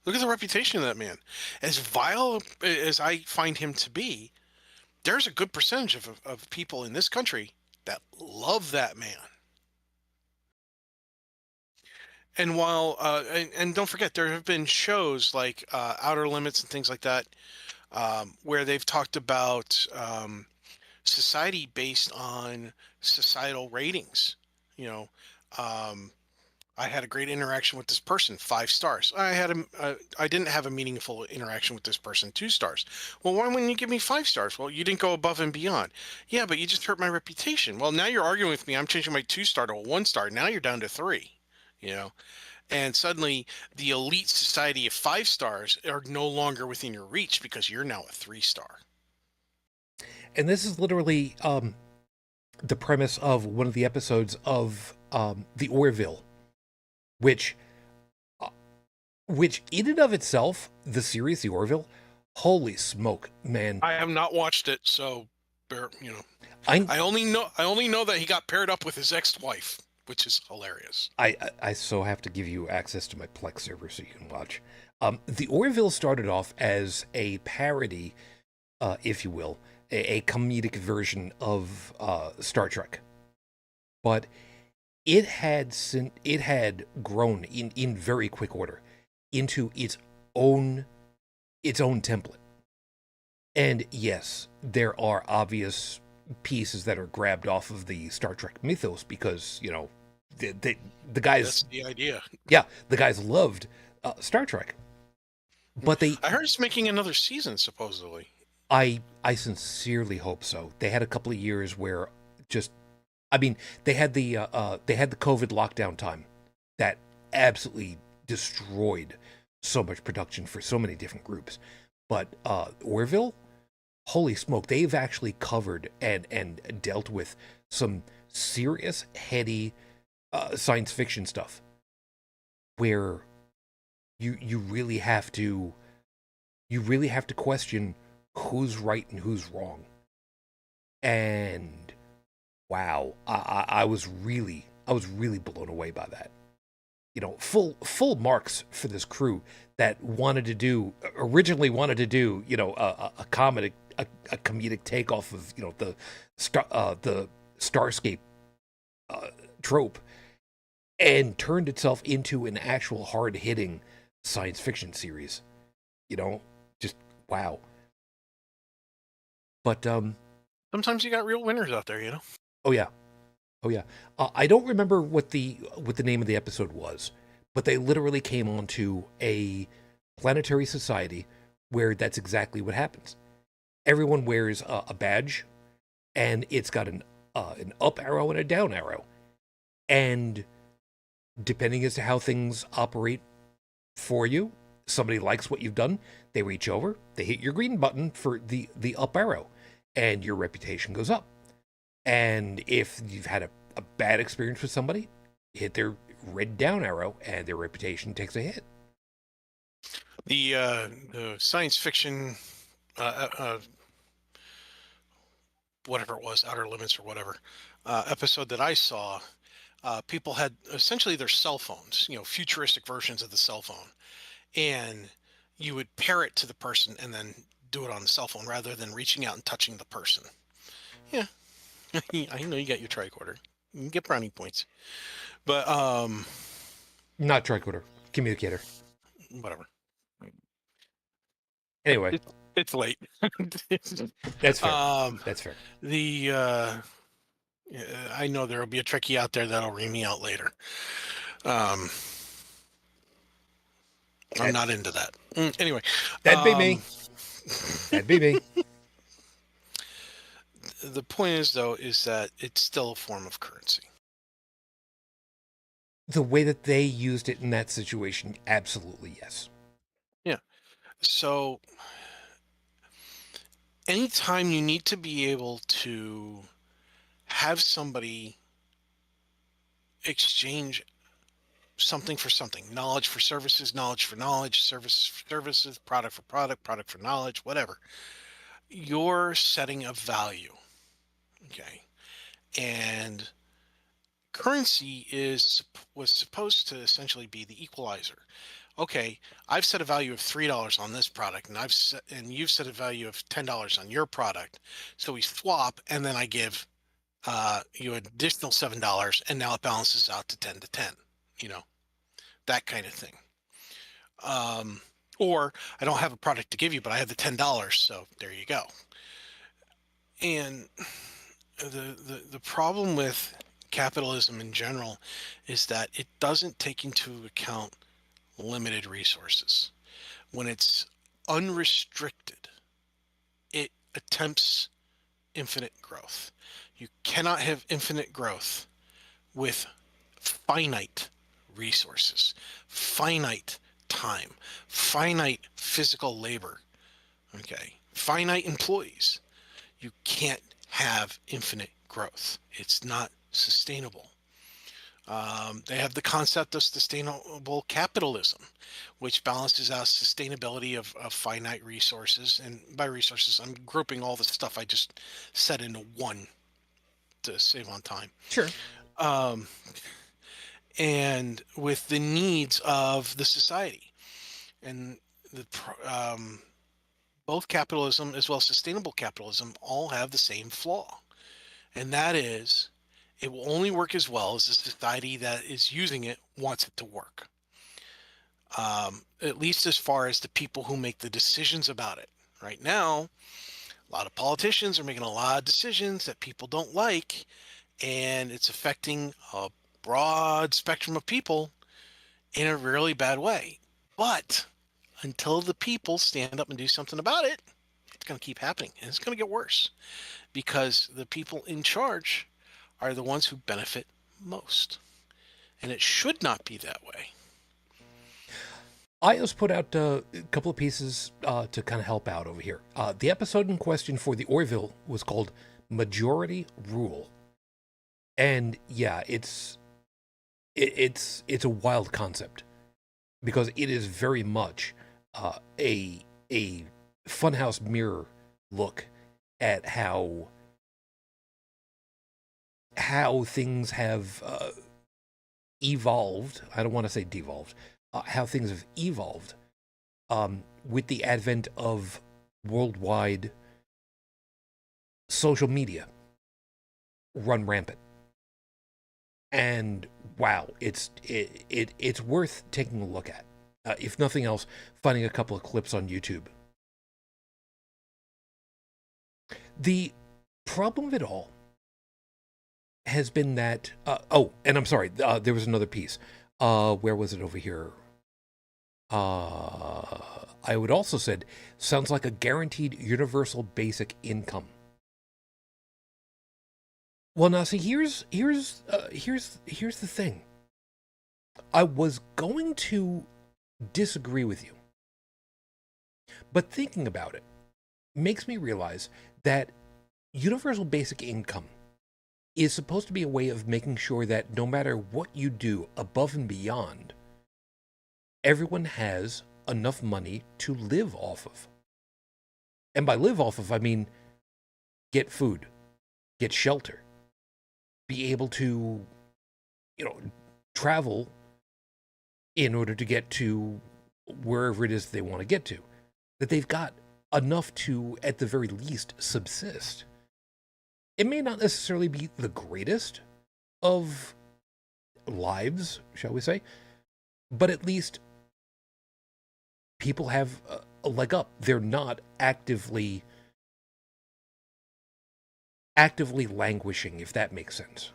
Look at the reputation of that man. As vile as I find him to be, there's a good percentage of people in this country that love that man. And while and don't forget, there have been shows like Outer Limits and things like that, where they've talked about society based on societal ratings. You know, um, I had a great interaction with this person, 5 stars. I didn't have a meaningful interaction with this person, 2 stars. Well, why wouldn't you give me 5 stars? Well, you didn't go above and beyond. Yeah, but you just hurt my reputation. Well, now you're arguing with me. I'm changing my 2 star to a 1 star. Now you're down to 3. You know, and suddenly the elite society of 5 stars are no longer within your reach because you're now a 3 star. and this is literally the premise of one of the episodes of the Orville, which which in and of itself, the series The Orville, holy smoke, man. I have not watched it, so you know, I I only know that he got paired up with his ex-wife, which is hilarious. I so have to give you access to my Plex server so you can watch. The Orville started off as a parody, if you will, a comedic version of Star Trek, but it had grown in very quick order into own its own template. And yes, there are obvious pieces that are grabbed off of the Star Trek mythos because, you know, the guys. That's the idea. Yeah, the guys loved Star Trek. But I heard it's making another season, supposedly. I sincerely hope so. They had a couple of years where just I mean, they had the COVID lockdown time that absolutely destroyed so much production for so many different groups. But Orville, holy smoke, they've actually covered and dealt with some serious, heady science fiction stuff where you really have to question who's right and who's wrong. And wow, I was really blown away by that. You know, full marks for this crew that originally wanted to do, you know, a comedic takeoff of, you know, the Starscape trope, and turned itself into an actual hard hitting science fiction series. You know, just wow. But sometimes you got real winners out there, you know. Oh yeah, oh yeah. I don't remember what the name of the episode was, but they literally came onto a planetary society where that's exactly what happens. Everyone wears a badge, and it's got an up arrow and a down arrow, and depending as to how things operate for you, somebody likes what you've done, they reach over, they hit your green button for the up arrow, and your reputation goes up. And if you've had a bad experience with somebody, hit their red down arrow, and their reputation takes a hit. The science fiction, whatever it was, Outer Limits or whatever, episode that I saw, people had essentially their cell phones, you know, futuristic versions of the cell phone, and you would pair it to the person and then do it on the cell phone rather than reaching out and touching the person. Yeah, I know you got your tricorder. You can get brownie points, but Not tricorder, communicator. whatever. Anyway, it's late. that's fair. That's fair. I know there will be a Trekkie out there that'll ream me out later. I'm not into that. Anyway, that'd be me. That'd be me. The point is, though, is that it's still a form of currency. The way that they used it in that situation, absolutely yes. Yeah. So anytime you need to be able to have somebody exchange something for something, knowledge for services, knowledge for knowledge, services for services, product for product, product for knowledge, whatever, you're setting a value. Okay. And currency was supposed to essentially be the equalizer. Okay, I've set a value of $3 on this product, and you've set a value of $10 on your product. So we swap, and then I give you an additional $7, and now it balances out to 10 to 10. You know, that kind of thing. Or I don't have a product to give you, but I have the $10, so there you go. And the problem with capitalism in general is that it doesn't take into account limited resources. When it's unrestricted, it attempts infinite growth. You cannot have infinite growth with finite resources, finite time, finite physical labor, okay, finite employees. You can't have infinite growth. It's not sustainable. They have the concept of sustainable capitalism, which balances out sustainability of finite resources. And by resources, I'm grouping all the stuff I just said into one to save on time. Sure. And with the needs of the society. And both capitalism as well as sustainable capitalism all have the same flaw. And that is, it will only work as well as the society that is using it wants it to work. At least as far as the people who make the decisions about it. Right now, a lot of politicians are making a lot of decisions that people don't like, and it's affecting a broad spectrum of people in a really bad way. But until the people stand up and do something about it, it's going to keep happening, and it's going to get worse because the people in charge are the ones who benefit most. And it should not be that way. iOS put out a couple of pieces to kind of help out over here. The episode in question for the Orville was called Majority Rule. And yeah, it's a wild concept because it is very much a funhouse mirror look at how things have evolved. I don't want to say devolved. How things have evolved with the advent of worldwide social media run rampant. And wow, it's worth taking a look at. If nothing else, finding a couple of clips on YouTube. The problem of it all has been that and I'm sorry, there was another piece. Where was it over here? I would also said sounds like a guaranteed universal basic income. Well, now see, here's the thing. I was going to disagree with you, but thinking about it makes me realize that universal basic income is supposed to be a way of making sure that no matter what you do above and beyond, everyone has enough money to live off of. And by live off of, I mean get food, get shelter, be able to, travel in order to get to wherever it is they want to get to. That they've got enough to, at the very least, subsist. It may not necessarily be the greatest of lives, shall we say, but at least people have a leg up. They're not actively languishing, if that makes sense.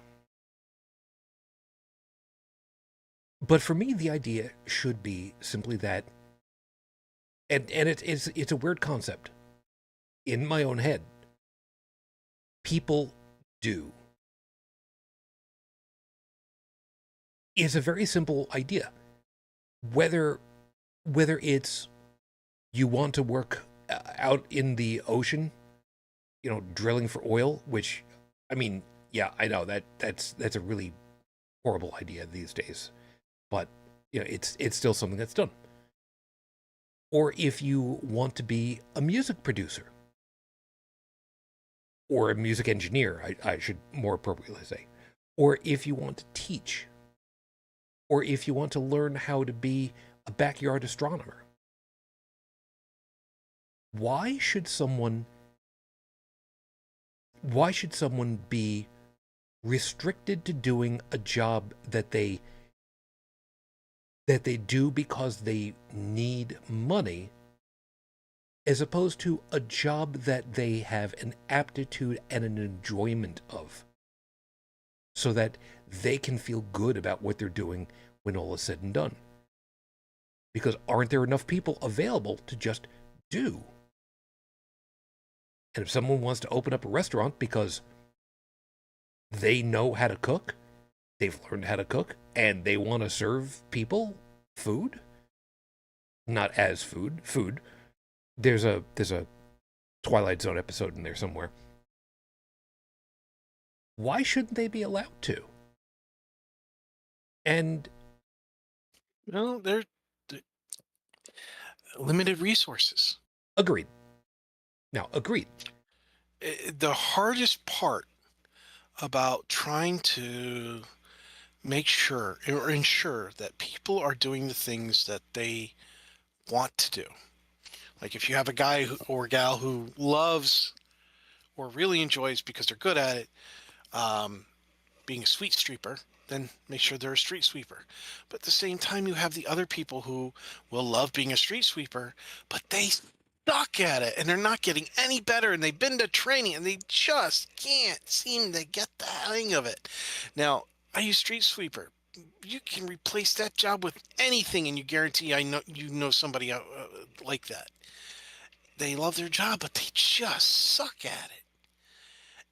But for me, the idea should be simply that, and it's a weird concept in my own head. People do. It's a very simple idea. Whether it's you want to work out in the ocean, drilling for oil, which, I mean, yeah, I know that's a really horrible idea these days, but it's still something that's done. Or if you want to be a music producer or a music engineer, I should more appropriately say, or if you want to teach, or if you want to learn how to be a backyard astronomer. Why should someone be restricted to doing a job that they do because they need money, as opposed to a job that they have an aptitude and an enjoyment of, so that they can feel good about what they're doing when all is said and done? Because aren't there enough people available to just do? And if someone wants to open up a restaurant because they know how to cook, they've learned how to cook, and they want to serve people food, not as food. There's a Twilight Zone episode in there somewhere. Why shouldn't they be allowed to? And Well, they're limited resources. agreed. Now, agreed. The hardest part about trying to make sure or ensure that people are doing the things that they want to do. Like if you have a guy or gal who loves or really enjoys, because they're good at it, being a street sweeper, then make sure they're a street sweeper. But at the same time, you have the other people who will love being a street sweeper, but they suck at it and they're not getting any better, and they've been to training and they just can't seem to get the hang of it. Now, I use street sweeper. You can replace that job with anything, and you guarantee you know somebody like that. They love their job, but they just suck at it.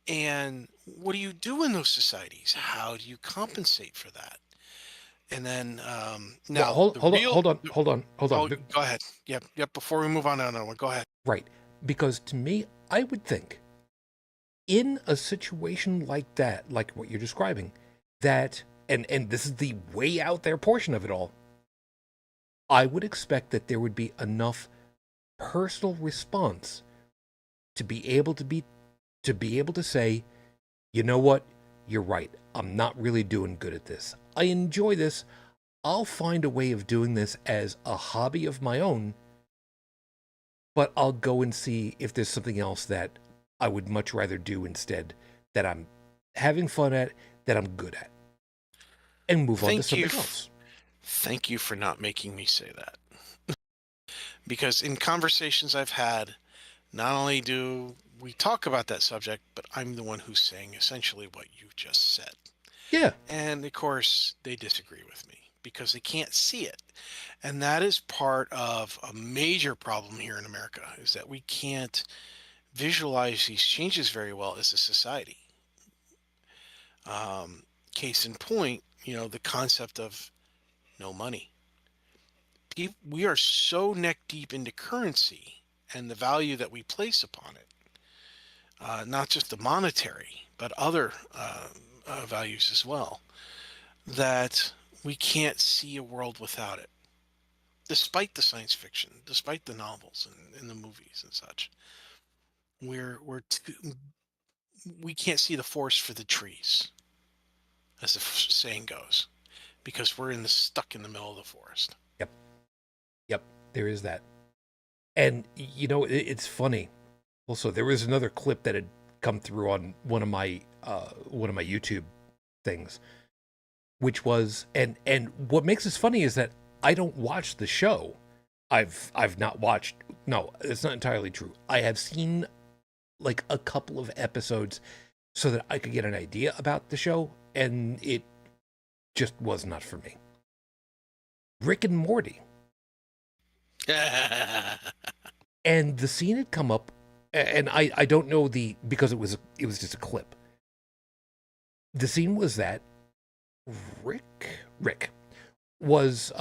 And what do you do in those societies? How do you compensate for that? And then Well, now hold the hold on, real. hold on, hold on, hold Oh, on. go ahead. Yep, yep. Before we move on to another one, go ahead. Right, because to me, I would think in a situation like that, like what you're describing, that and this is the way out there portion of it all, I would expect that there would be enough personal response to be able to say, you know what, you're right. I'm not really doing good at this. I enjoy this. I'll find a way of doing this as a hobby of my own, but I'll go and see if there's something else that I would much rather do instead, that I'm having fun at, that I'm good at, and move on to Thank you. something else. Thank you for not making me say that. Because in conversations I've had, not only do we talk about that subject, but I'm the one who's saying essentially what you just said. Yeah. And of course, they disagree with me because they can't see it. And that is part of a major problem here in America, is that we can't visualize these changes very well as a society. Um, Case in point, the concept of no money. We are so neck deep into currency and the value that we place upon it, not just the monetary, but other values as well, that we can't see a world without it, despite the science fiction, despite the novels and the movies and such. We can't see the forest for the trees, as the saying goes, because we're stuck in the middle of the forest. Yep. Yep. There is that. And it's funny. Also, there was another clip that had come through on one of my YouTube things, which was and what makes this funny is that I don't watch the show. I've not watched. No, it's not entirely true. I have seen like a couple of episodes so that I could get an idea about the show, and it just was not for me. Rick and Morty. And the scene had come up, and I don't know because it was just a clip. The scene was that Rick was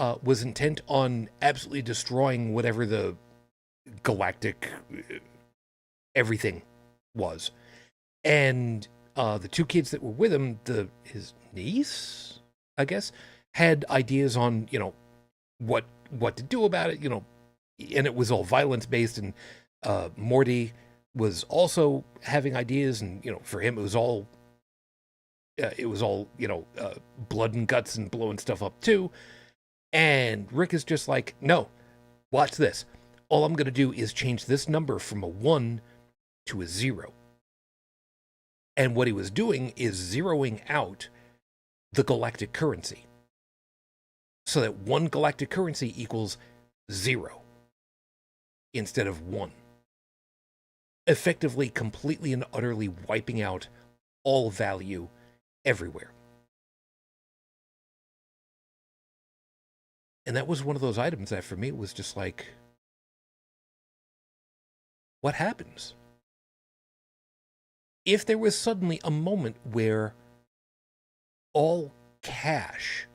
intent on absolutely destroying whatever the galactic everything was, and the two kids that were with him, his niece, I guess, had ideas on what to do about it, and it was all violence based, and Morty was also having ideas, and for him it was all blood and guts and blowing stuff up too. And Rick is just like, no, watch this. All I'm going to do is change this number from a 1 to a 0. And what he was doing is zeroing out the galactic currency, so that one galactic currency equals 0 instead of 1. Effectively, completely and utterly wiping out all value everywhere. And that was one of those items that for me was just like, what happens if there was suddenly a moment where all cash,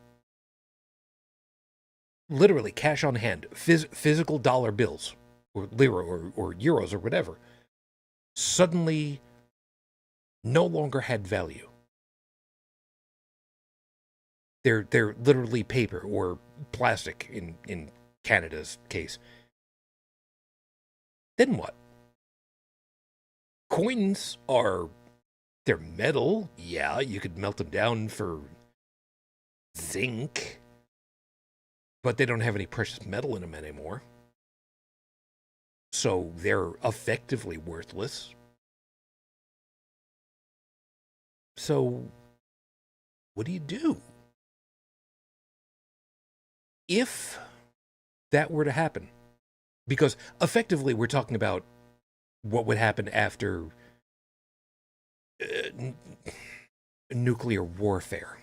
literally cash on hand, physical dollar bills or lira or euros or whatever, suddenly no longer had value? They're literally paper or plastic in Canada's case. Then what? Coins they're metal. Yeah, you could melt them down for zinc, but they don't have any precious metal in them anymore. So they're effectively worthless. So what do you do? If that were to happen, because effectively we're talking about what would happen after nuclear warfare.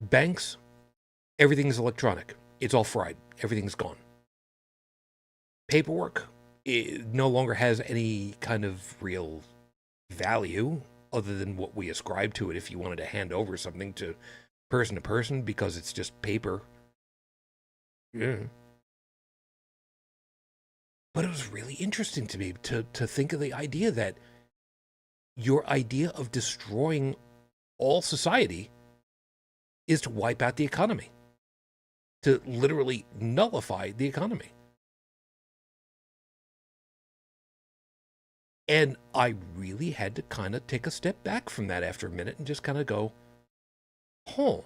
Banks, everything's electronic. It's all fried. Everything's gone. Paperwork, it no longer has any kind of real value other than what we ascribe to it if you wanted to hand over something to person because it's just paper. Yeah. But it was really interesting to me to think of the idea that your idea of destroying all society is to wipe out the economy, to literally nullify the economy. And I really had to kind of take a step back from that after a minute and just kind of go, huh,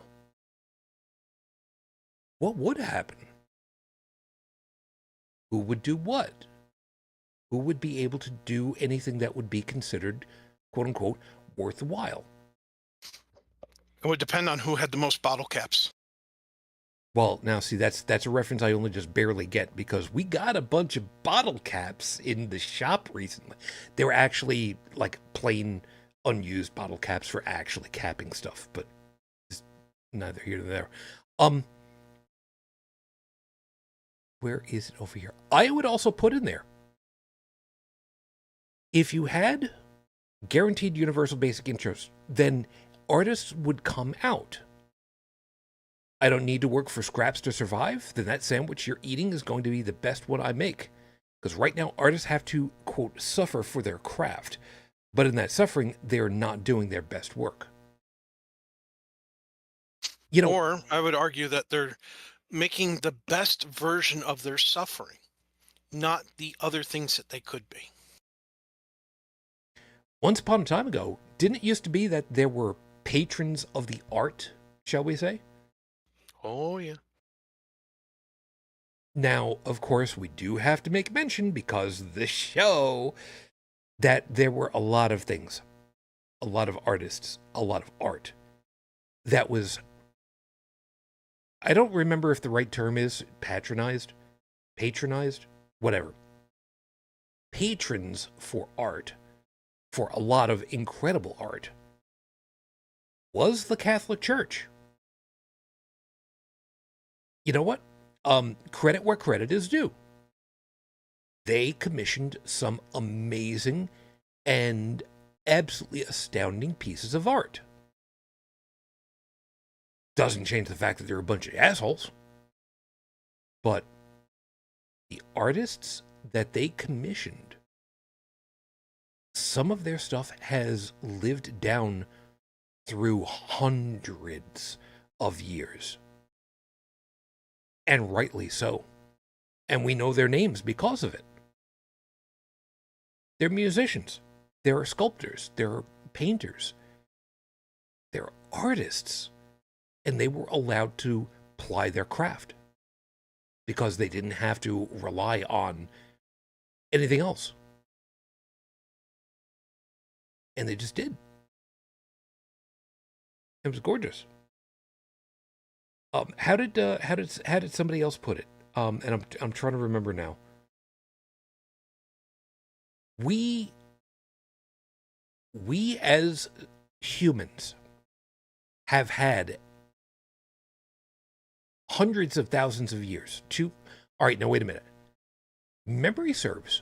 what would happen? Who would do what? Who would be able to do anything that would be considered, quote unquote, worthwhile? It would depend on who had the most bottle caps. Well, now see, that's a reference I only just barely get because we got a bunch of bottle caps in the shop recently. They were actually like plain unused bottle caps for actually capping stuff, but it's neither here nor there. Where is it over here? I would also put in there, if you had guaranteed universal basic interest, then artists would come out. I don't need to work for scraps to survive, then that sandwich you're eating is going to be the best one I make. Because right now, artists have to, quote, suffer for their craft. But in that suffering, they're not doing their best work. You know, or I would argue that they're making the best version of their suffering, not the other things that they could be. Once upon a time ago, didn't it used to be that there were patrons of the art, shall we say? Oh, yeah. Now, of course, we do have to make mention, because of the show, that there were a lot of things, a lot of artists, a lot of art that was, I don't remember if the right term is patronized, whatever. Patrons for art, for a lot of incredible art, was the Catholic Church. You know what? Credit where credit is due. They commissioned some amazing and absolutely astounding pieces of art. Doesn't change the fact that they're a bunch of assholes. But the artists that they commissioned, some of their stuff has lived down through hundreds of years. And rightly so. And we know their names because of it. They're musicians. They're sculptors. They're painters. They're artists. And they were allowed to ply their craft because they didn't have to rely on anything else. And they just did. It was gorgeous. How did somebody else put it? And I'm trying to remember now. We as humans have had hundreds of thousands of years to. All right, now wait a minute. Memory serves.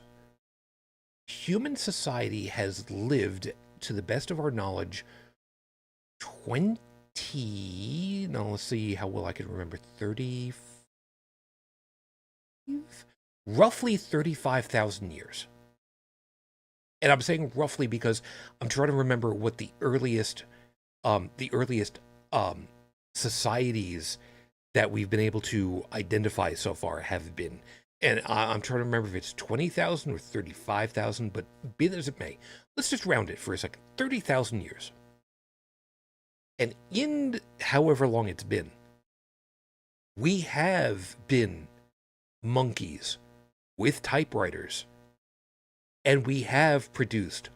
Human society has lived, to the best of our knowledge, 20. Now let's see how well I can remember. 30. Roughly 35,000 years. And I'm saying roughly because I'm trying to remember what the earliest societies that we've been able to identify so far have been. And I'm trying to remember if it's 20,000 or 35,000, but be that as it may, let's just round it for a second. 30,000 years. And in however long it's been, we have been monkeys with typewriters, and we have produced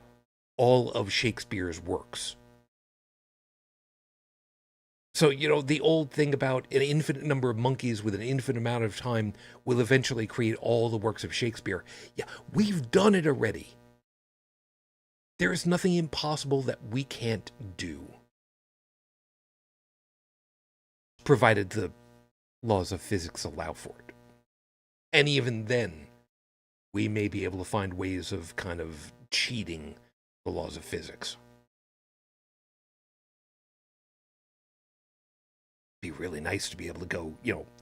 all of Shakespeare's works. So, you know, the old thing about an infinite number of monkeys with an infinite amount of time will eventually create all the works of Shakespeare. Yeah, we've done it already. There is nothing impossible that we can't do, provided the laws of physics allow for it. And even then, we may be able to find ways of kind of cheating the laws of physics. Be really nice to be able to go,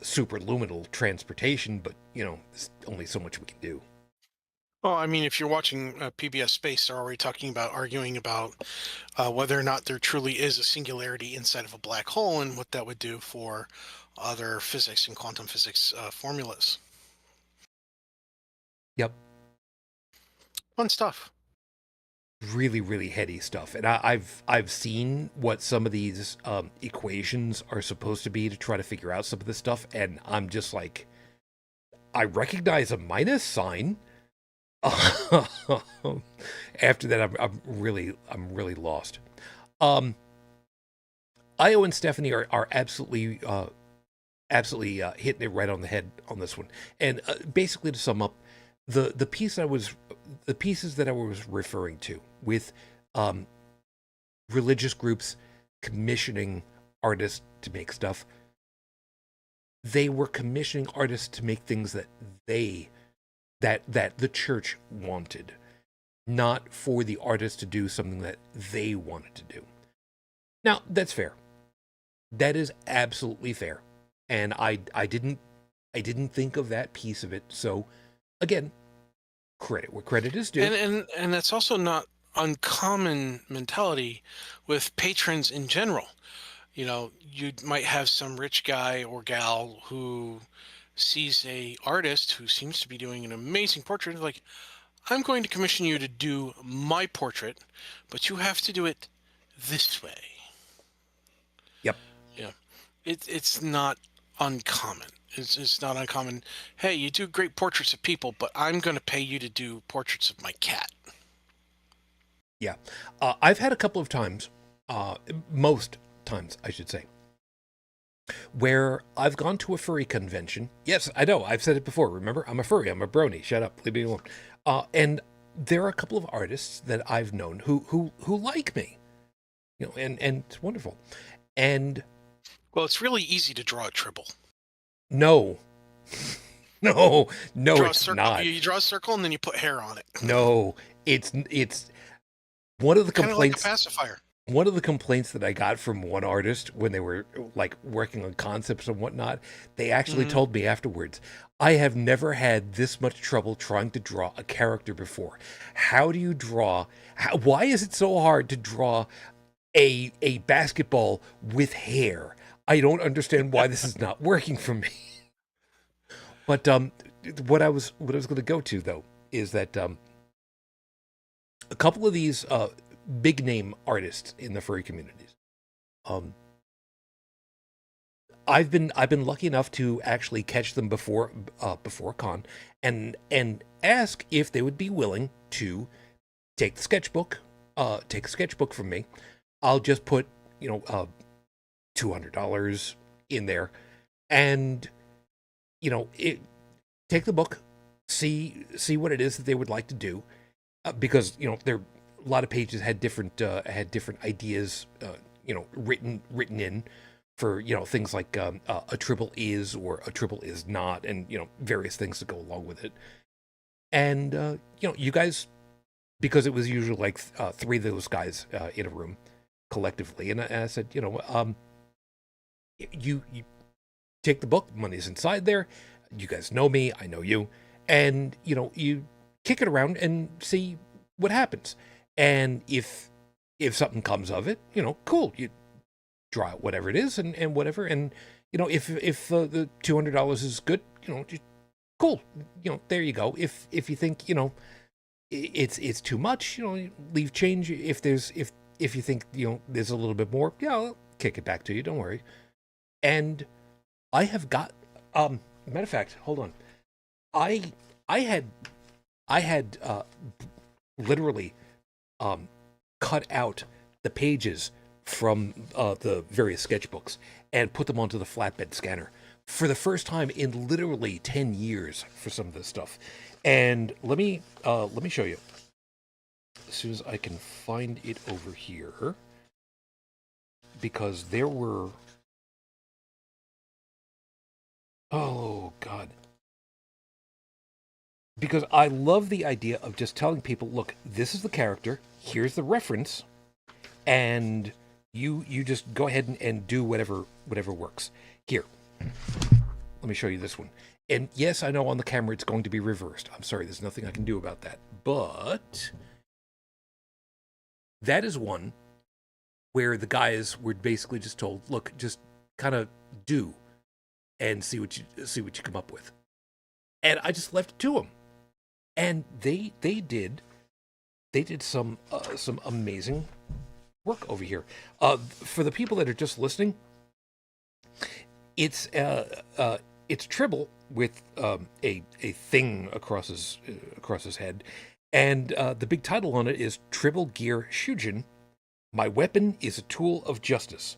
superluminal transportation, but, there's only so much we can do. Well, I mean, if you're watching PBS Space, they're already arguing about whether or not there truly is a singularity inside of a black hole and what that would do for other physics and quantum physics formulas. Yep. Fun stuff. Really, really heady stuff. And I've seen what some of these equations are supposed to be to try to figure out some of this stuff, and I'm just like, I recognize a minus sign. After that, I'm really lost. Io and Stephanie are absolutely hitting it right on the head on this one. And basically, to sum up, the pieces that I was referring to with religious groups commissioning artists to make stuff, they were commissioning artists to make things that the church wanted, not for the artist to do something that they wanted to do. Now, that's fair. That is absolutely fair. And I didn't think of that piece of it. So again, credit where credit is due. And that's also not uncommon mentality with patrons in general. You might have some rich guy or gal who sees a artist who seems to be doing an amazing portrait, like, I'm going to commission you to do my portrait, but you have to do it this way. Yep. Yeah. It's not uncommon. It's not uncommon. Hey, you do great portraits of people, but I'm going to pay you to do portraits of my cat. Yeah. I've had a couple of times, most times, I should say, where I've gone to a furry convention. Yes, I know. I've said it before. Remember? I'm a furry. I'm a brony. Shut up. Leave me alone. And there are a couple of artists that I've known who like me, and it's wonderful. And well, it's really easy to draw a tribble. No, it's not. You draw a circle and then you put hair on it. No, it's one of the complaints. Kind of like a pacifier. One of the complaints that I got from one artist when they were like working on concepts and whatnot, they actually told me afterwards, I have never had this much trouble trying to draw a character before. How do you draw? Why is it so hard to draw a basketball with hair? I don't understand why this is not working for me. But what I was going to go to though is that a couple of these big name artists in the furry communities, I've been lucky enough to actually catch them before a con and ask if they would be willing to take a sketchbook from me. I'll just put $200 in there, and take the book, see what it is that they would like to do, because there a lot of pages had different ideas written in for things like a triple is or a triple is not, and various things that go along with it. And you guys, because it was usually like three of those guys in a room collectively, and I said, you take the book, money's inside there, you guys know me, I know you, and you kick it around and see what happens. And if something comes of it, cool, you draw out whatever it is and whatever. And if the $200 is good, just cool, there you go. If you think it's too much, leave change. If you think there's a little bit more, yeah, I'll kick it back to you, don't worry. And I have got matter of fact, hold on, I had literally cut out the pages from the various sketchbooks and put them onto the flatbed scanner for the first time in literally 10 years for some of this stuff. And let me show you as soon as I can find it over here, because there were, oh God, because I love the idea of just telling people, look, this is the character, here's the reference, and you just go ahead and do whatever works. Here, let me show you this one. And yes, I know on the camera it's going to be reversed. I'm sorry, there's nothing I can do about that. But that is one where the guys were basically just told, look, just kind of do and see what you come up with. And I just left it to them. And they did some amazing work over here. For the people that are just listening, it's Tribble with a thing across his head, and the big title on it is Tribble Gear Shujin. My weapon is a tool of justice.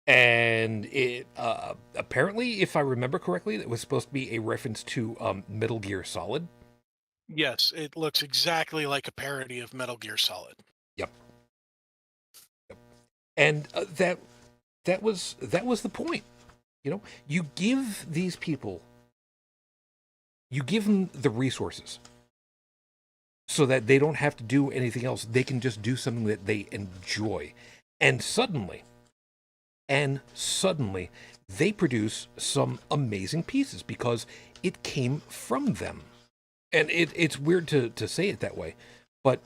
And it apparently, if I remember correctly, it was supposed to be a reference to Metal Gear Solid. Yes, it looks exactly like a parody of Metal Gear Solid. Yep. And that was the point. You know, you give these people, you give them the resources so that they don't have to do anything else. They can just do something that they enjoy. And suddenly, they produce some amazing pieces because it came from them. And it's weird to say it that way, but,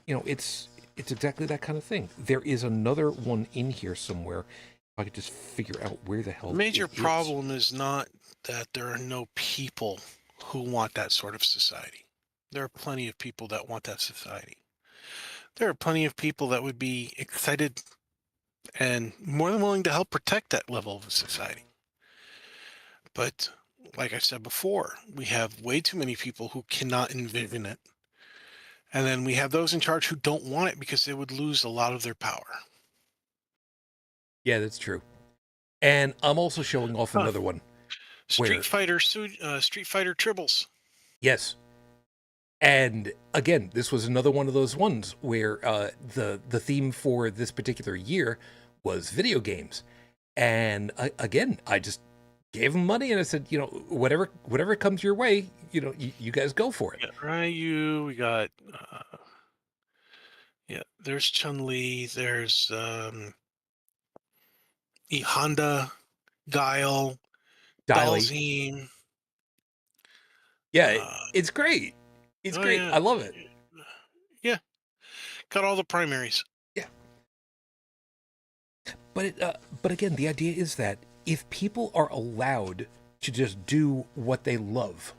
you know, it's exactly that kind of thing. There is another one in here somewhere. If I could just figure out where the hell The major problem is not that there are no people who want that sort of society. There are plenty of people that want that society. There are plenty of people that would be excited and more than willing to help protect that level of society. But like I said before, we have way too many people who cannot envision it. And then we have those in charge who don't want it because they would lose a lot of their power. Yeah, that's true. And I'm also showing off another one. Street Fighter Tribbles. Yes. And again, this was another one of those ones where the theme for this particular year was video games. And again, I just gave them money and I said, you know, whatever comes your way, you know, you guys go for it. Yeah, Ryu, we got there's Chun-Li, there's E Honda, Guile, Dalzine. Yeah, it's great. It's great. Yeah. I love it. Yeah. Got all the primaries. Yeah. But again, the idea is that if people are allowed to just do what they love,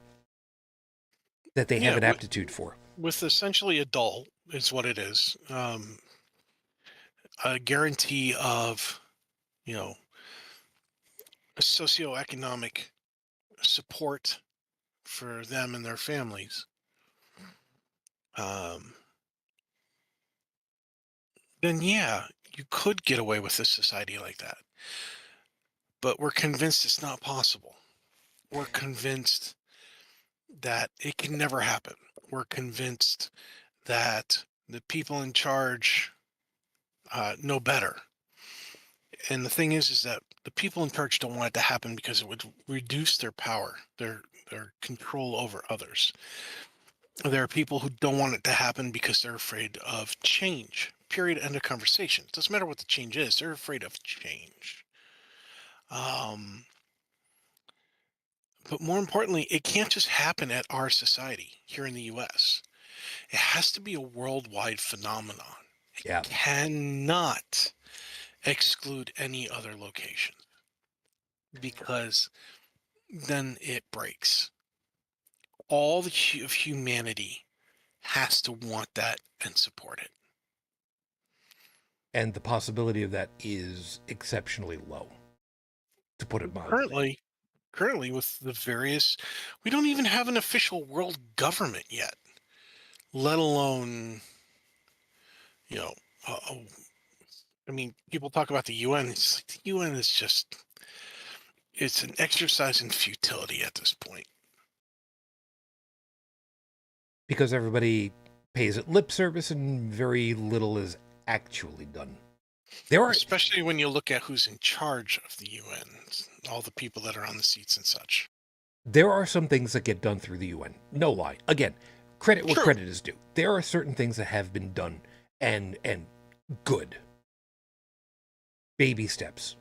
that they have an aptitude for. With essentially a doll is what it is. A guarantee of, you know, a socioeconomic support for them and their families. Then yeah, you could get away with a society like that. But we're convinced it's not possible. We're convinced that it can never happen. We're convinced that the people in charge know better. And the thing is that the people in charge don't want it to happen because it would reduce their power, their control over others. There are people who don't want it to happen because they're afraid of change. Period. End of conversation. It doesn't matter what the change is. They're afraid of change. But more importantly, it can't just happen at our society here in the U.S. It has to be a worldwide phenomenon. It cannot exclude any other location because then it breaks. All of humanity has to want that and support it. And the possibility of that is exceptionally low, to put it mildly. Currently with the various, we don't even have an official world government yet, let alone, you know, I mean, people talk about the UN. It's like the UN is just, it's an exercise in futility at this point. Because everybody pays it lip service and very little is actually done. Especially when you look at who's in charge of the UN, all the people that are on the seats and such. there are some things that get done through the UN. No lie. Again, credit where True. credit is due. There are certain things that have been done and good. Baby steps.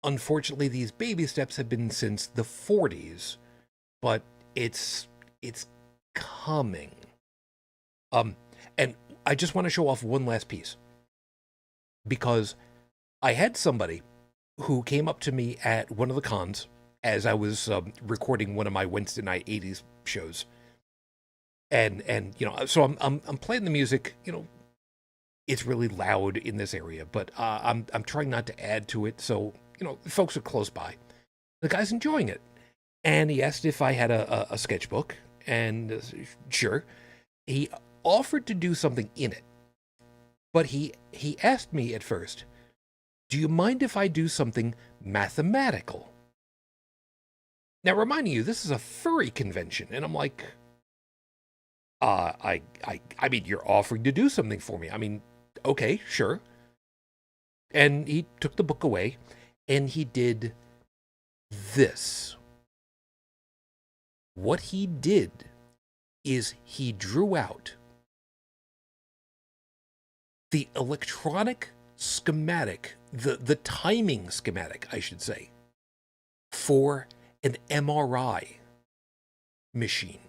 Unfortunately, these baby steps have been since the 40s, but it's coming. And I just want to show off one last piece, because I had somebody who came up to me at one of the cons as I was recording one of my Wednesday night 80s shows. And so I'm playing the music, it's really loud in this area, but I'm trying not to add to it, so folks are close by. The guy's enjoying it, and he asked if I had a sketchbook, and sure, he offered to do something in it, but he asked me at first, "Do you mind if I do something mathematical?" Now, reminding you, this is a furry convention, and I'm like, I mean, you're offering to do something for me. I mean, okay, sure. And he took the book away, and he did this. What he did is he drew out the electronic schematic, the timing schematic, I should say, for an MRI machine.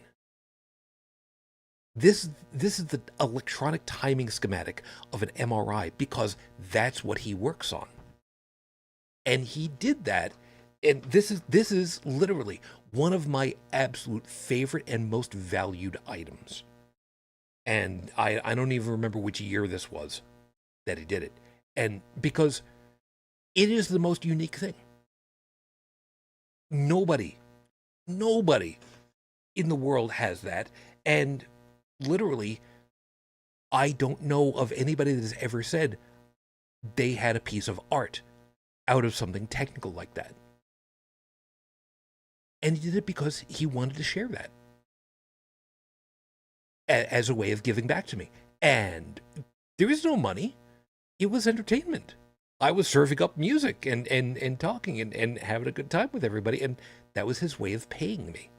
This is the electronic timing schematic of an MRI, because that's what he works on. And he did that, and this is literally one of my absolute favorite and most valued items. And I don't even remember which year this was that he did it. And because it is the most unique thing. Nobody in the world has that. And literally, I don't know of anybody that has ever said they had a piece of art out of something technical like that. And he did it because he wanted to share that as a way of giving back to me. And there is no money. It was entertainment. I was serving up music and talking and having a good time with everybody. And that was his way of paying me.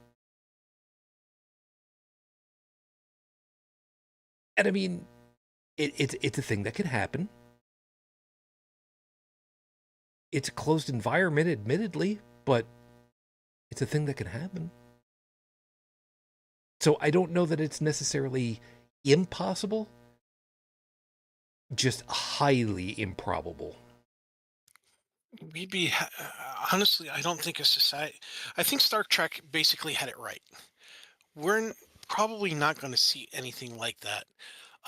And I mean, it's a thing that can happen. It's a closed environment, admittedly, but it's a thing that can happen. So I don't know that it's necessarily impossible, just highly improbable. We'd be honestly, I don't think a society. I think Star Trek basically had it right. We're probably not going to see anything like that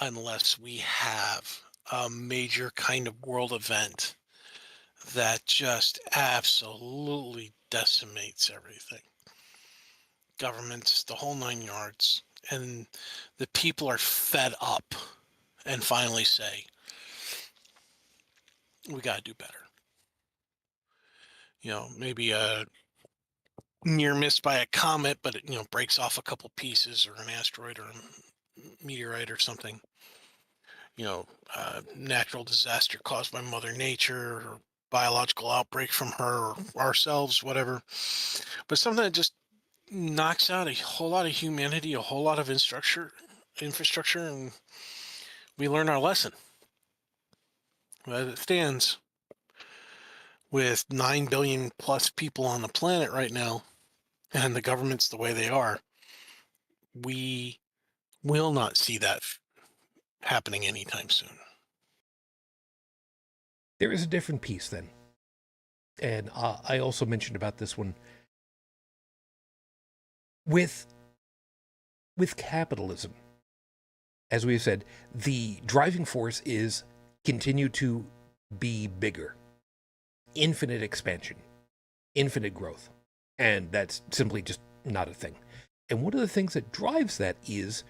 unless we have a major kind of world event that just absolutely decimates everything. Governments, the whole 9 yards, and the people are fed up and finally say, we got to do better. Maybe a near miss by a comet, but it breaks off a couple pieces, or an asteroid or a meteorite or something. Natural disaster caused by Mother Nature, or biological outbreak from her or ourselves, whatever. But something that just knocks out a whole lot of humanity, a whole lot of infrastructure, and we learn our lesson. As it stands, with 9 billion plus people on the planet right now, and the governments the way they are, we will not see that happening anytime soon. There is a different piece then. And I also mentioned about this one. With capitalism, as we've said, the driving force is continue to be bigger. Infinite expansion, infinite growth. And that's simply just not a thing. And one of the things that drives that is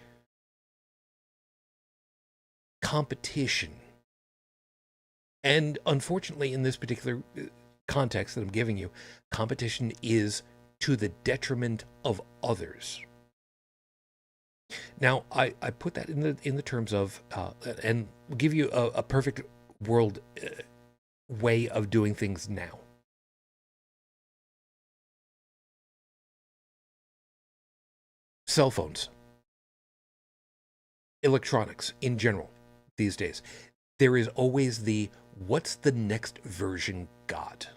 competition. And unfortunately, in this particular context that I'm giving you, competition is to the detriment of others. Now, I put that in the terms of, and give you a perfect world way of doing things now. cell phones, electronics in general these days, there is always the what's the next version got?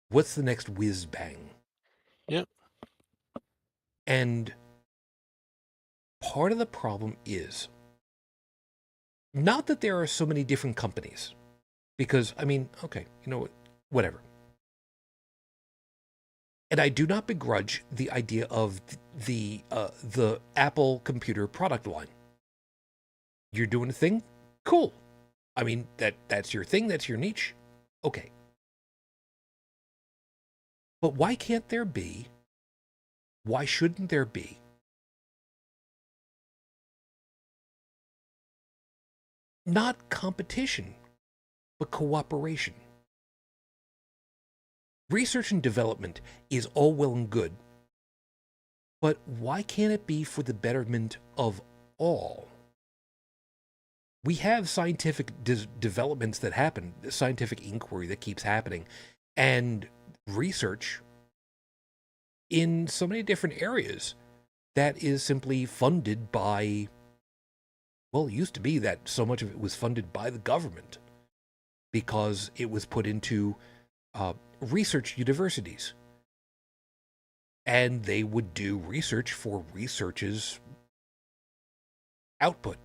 What's the next whiz bang? Yep. And part of the problem is not that there are so many different companies, because, I mean, okay, you know what, whatever. And I do not begrudge the idea of the Apple computer product line. You're doing a thing? Cool. I mean, that's your thing, that's your niche. Okay. But why can't there be, why shouldn't there be not competition, but cooperation? Research and development is all well and good, but why can't it be for the betterment of all? We have scientific developments that happen, scientific inquiry that keeps happening, and research in so many different areas that is simply funded by, well, it used to be that so much of it was funded by the government because it was put into research universities. And they would do research for research's output.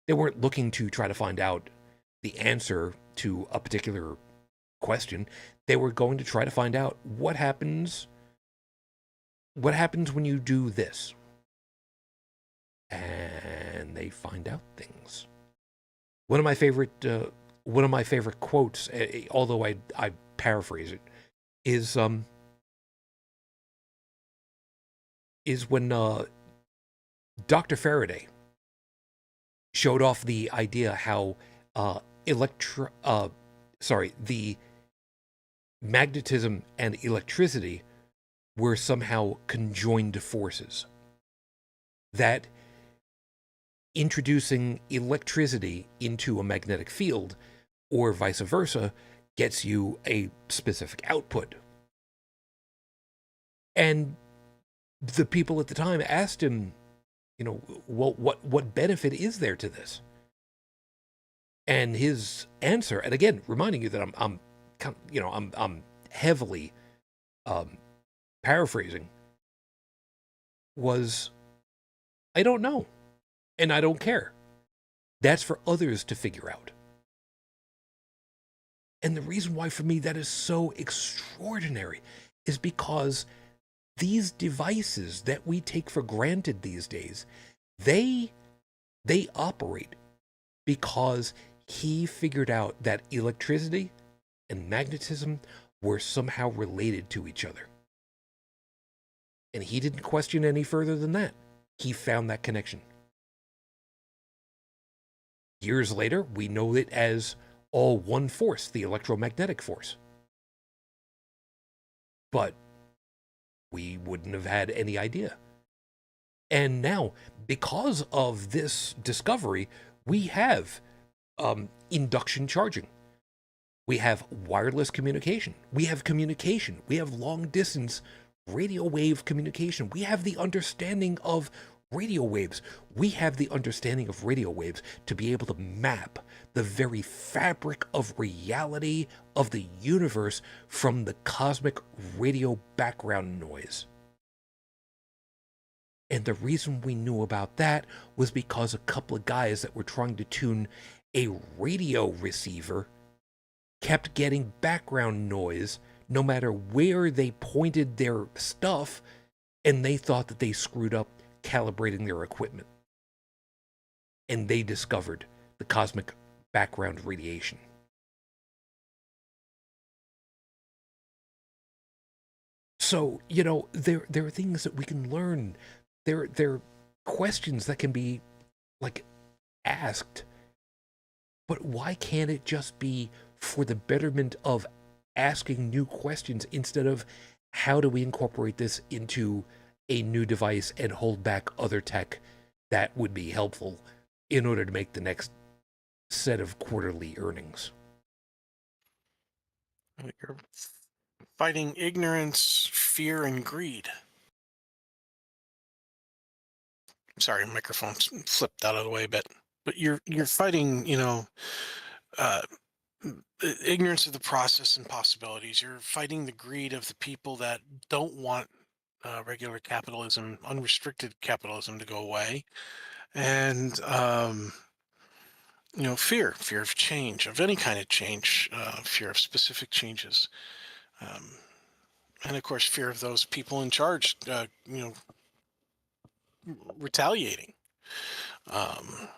They weren't looking to try to find out the answer to a particular question. They were going to try to find out what happens when you do this. And they find out things. One of my favorite quotes, although I paraphrase it, is when Dr. Faraday showed off the idea how the magnetism and electricity were somehow conjoined forces. That introducing electricity into a magnetic field, or vice versa, gets you a specific output. And the people at the time asked him, you know, well, what benefit is there to this? And his answer, and again, reminding you that I'm heavily paraphrasing, was, I don't know, and I don't care. That's for others to figure out. And the reason why, for me, that is so extraordinary is because these devices that we take for granted these days, they operate because he figured out that electricity and magnetism were somehow related to each other. And he didn't question any further than that. He found that connection. Years later, we know it as all one force, the electromagnetic force. But we wouldn't have had any idea. And now, because of this discovery, we have induction charging. We have wireless communication. We have communication. We have long-distance radio wave communication. We have the understanding of radio waves. We have the understanding of radio waves to be able to map the very fabric of reality of the universe from the cosmic radio background noise. And the reason we knew about that was because a couple of guys that were trying to tune a radio receiver kept getting background noise no matter where they pointed their stuff, and they thought that they screwed up calibrating their equipment. And they discovered the cosmic background radiation. So, you know, there are things that we can learn. There are questions that can be, like, asked. But why can't it just be for the betterment of asking new questions instead of how do we incorporate this into a new device and hold back other tech that would be helpful in order to make the next set of quarterly earnings? You're fighting ignorance, fear, and greed. Sorry, microphone flipped out of the way a bit. But you're fighting, uh, ignorance of the process and possibilities. You're fighting the greed of the people that don't want regular capitalism, unrestricted capitalism, to go away, and fear of change, of any kind of change, fear of specific changes, um, and of course, fear of those people in charge, retaliating. Um,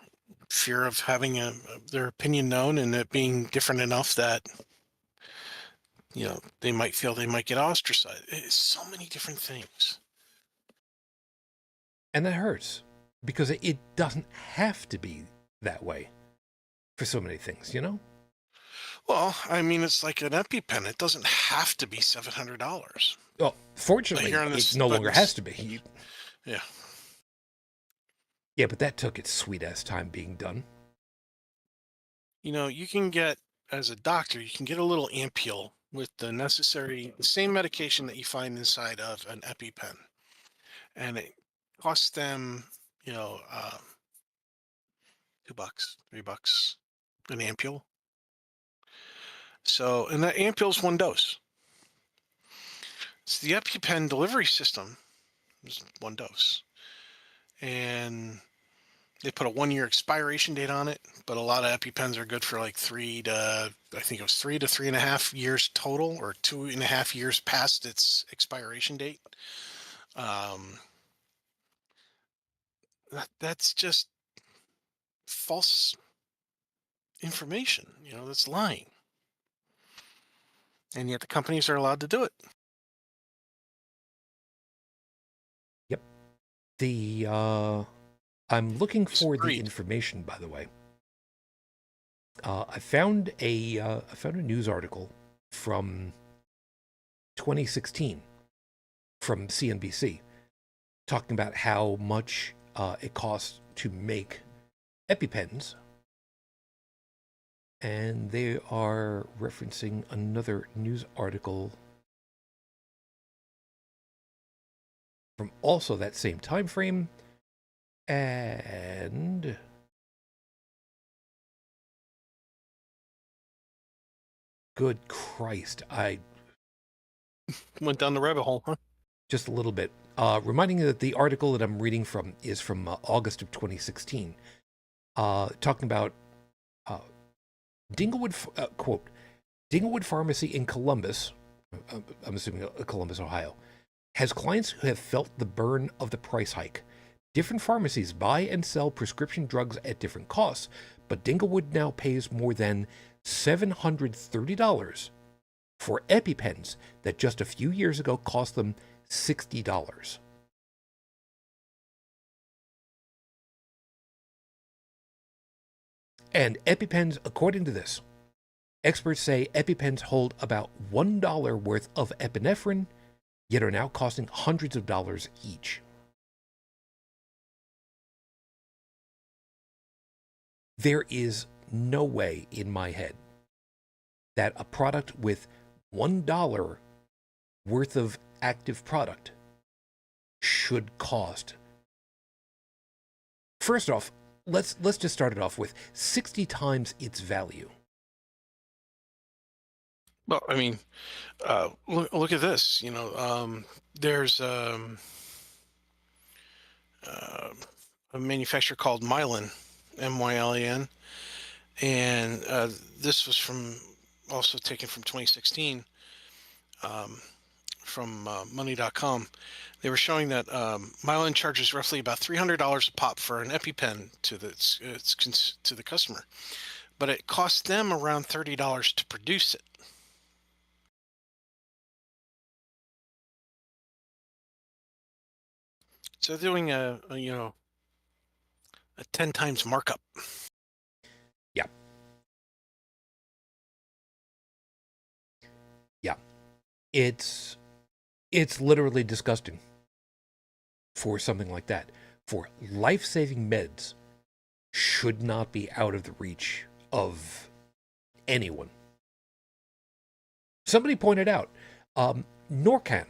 Fear of having their opinion known and it being different enough that they might feel they might get ostracized. It's so many different things. And that hurts because it doesn't have to be that way for so many things, you know? Well, I mean, it's like an EpiPen. It doesn't have to be $700. Well, fortunately, it no longer has to be. Yeah. Yeah, but that took its sweet-ass time being done. You can get, as a doctor, you can get a little ampule with the same medication that you find inside of an EpiPen. And it costs them, $2, $3, an ampule. So, and that ampule is one dose. So the EpiPen delivery system is one dose. And they put a 1-year expiration date on it, but a lot of EpiPens are good for like 3 to 3.5 years total, or 2.5 years past its expiration date. That's just false information. That's lying. And yet the companies are allowed to do it. Yep. I'm looking for the Greed. information, by the way. I found a news article from 2016 from CNBC talking about how much it costs to make EpiPens, and they are referencing another news article from also that same time frame, and good Christ, I Went down the rabbit hole, huh? just a little bit. Reminding you that the article that I'm reading from is from August of 2016, talking about Dinglewood, quote, Dinglewood Pharmacy in Columbus, I'm assuming Columbus, Ohio, has clients who have felt the burn of the price hike. Different pharmacies buy and sell prescription drugs at different costs, but Dinglewood now pays more than $730 for EpiPens that just a few years ago cost them $60. And EpiPens, according to this, experts say EpiPens hold about $1 worth of epinephrine, yet are now costing hundreds of dollars each. There is no way in my head that a product with $1 worth of active product should cost. First off, let's just start it off with 60 times its value. Well, I mean, look at this. There's a manufacturer called Mylan, Mylan, and this was also taken from 2016 from money.com. They were showing that Mylan charges roughly about $300 a pop for an EpiPen to the customer, but it costs them around $30 to produce it. So they're doing a 10 times markup. Yeah. Yeah. It's literally disgusting for something like that. For life-saving meds should not be out of the reach of anyone. Somebody pointed out, Norcan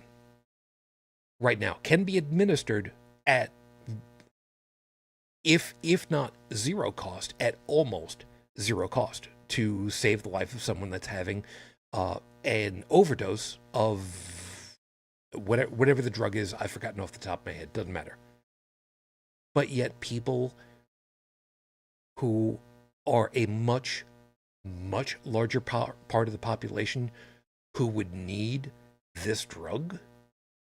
right now can be administered at if not zero cost, at almost zero cost, to save the life of someone that's having an overdose of whatever the drug is. I've forgotten off the top of my head. Doesn't matter. But yet people who are a much, much larger part of the population who would need this drug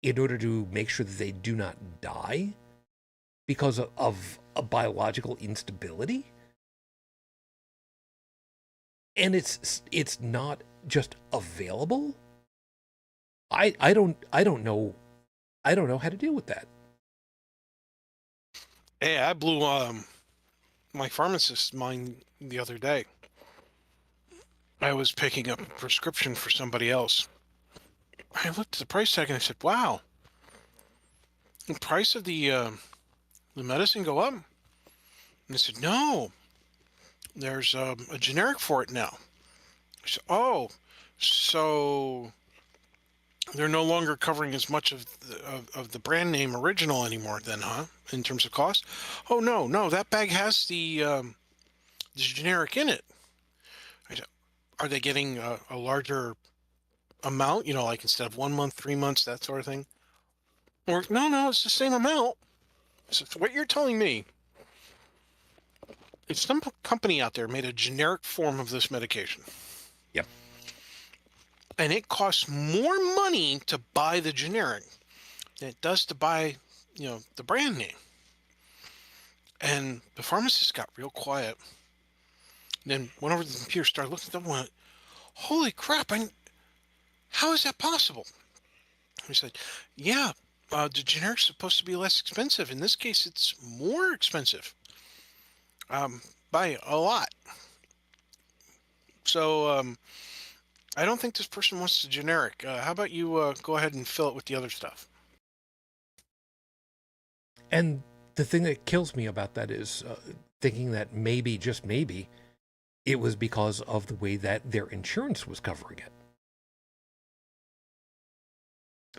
in order to make sure that they do not die because of a biological instability. And it's not just available. I don't know how to deal with that. Hey, I blew my pharmacist's mind the other day. I was picking up a prescription for somebody else. I looked at the price tag and I said, "Wow, the price of the medicine go up?" And they said, "No, there's a generic for it now." I said, "Oh, so they're no longer covering as much of the brand name original anymore, then, huh? In terms of cost?" "Oh, no, that bag has the generic in it." I said, "Are they getting a larger amount? You know, like instead of 1 month, 3 months, that sort of thing?" Or, "No, it's the same amount." So what you're telling me, if some company out there made a generic form of this medication, Yep. and it costs more money to buy the generic than it does to buy, the brand name, and the pharmacist got real quiet, then went over to the computer, started looking at them, and went, "Holy crap! How is that possible?" He said, "Yeah, the generic's supposed to be less expensive. In this case, it's more expensive, by a lot. So I don't think this person wants the generic. How about you go ahead and fill it with the other stuff?" And the thing that kills me about that is thinking that maybe, just maybe, it was because of the way that their insurance was covering it.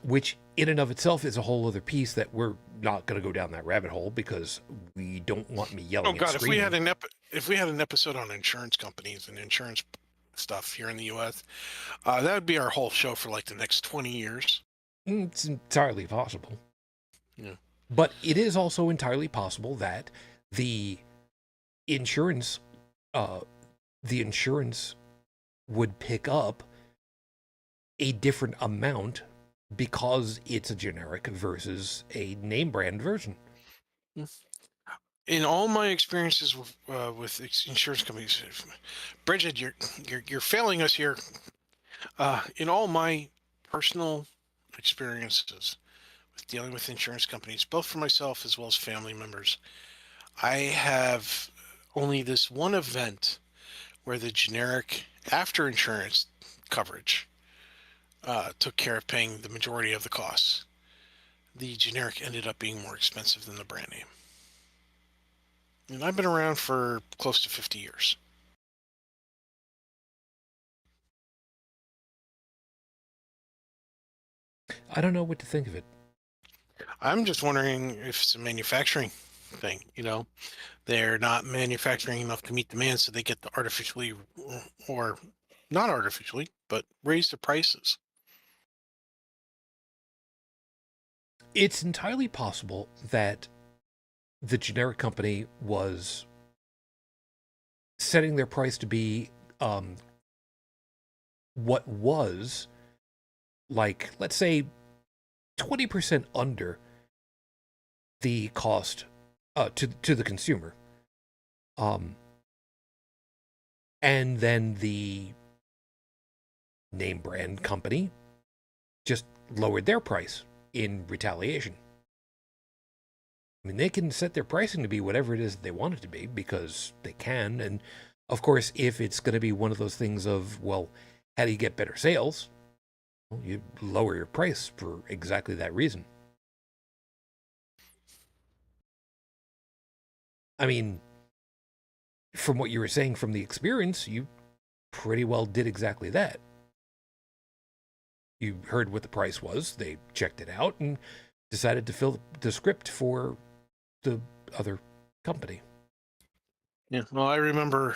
Which, in and of itself, is a whole other piece that we're not going to go down that rabbit hole because we don't want me yelling. Oh God, and if we had screaming. if we had an episode on insurance companies and insurance stuff here in the U.S., that would be our whole show for like the next 20 years. It's entirely possible. Yeah. But it is also entirely possible that the insurance, the insurance would pick up a different amount because it's a generic versus a name brand version. In all my experiences with insurance companies, Bridget, you're failing us here. In all my personal experiences with dealing with insurance companies, both for myself as well as family members, I have only this one event where the generic, after insurance coverage, took care of paying the majority of the costs. The generic ended up being more expensive than the brand name. And I've been around for close to 50 years. I don't know what to think of it. I'm just wondering if it's a manufacturing thing. They're not manufacturing enough to meet demand, so they get to artificially, or not artificially, but raise the prices. It's entirely possible that the generic company was setting their price to be what was, like, let's say 20% under the cost to the consumer. And then the name brand company just lowered their price in retaliation. I mean, they can set their pricing to be whatever it is that they want it to be because they can. And of course, if it's going to be one of those things of, well, how do you get better sales? Well, you lower your price for exactly that reason. I mean, from what you were saying from the experience, you pretty well did exactly that. You heard what the price was, they checked it out, and decided to fill the script for the other company. Yeah. Well, I remember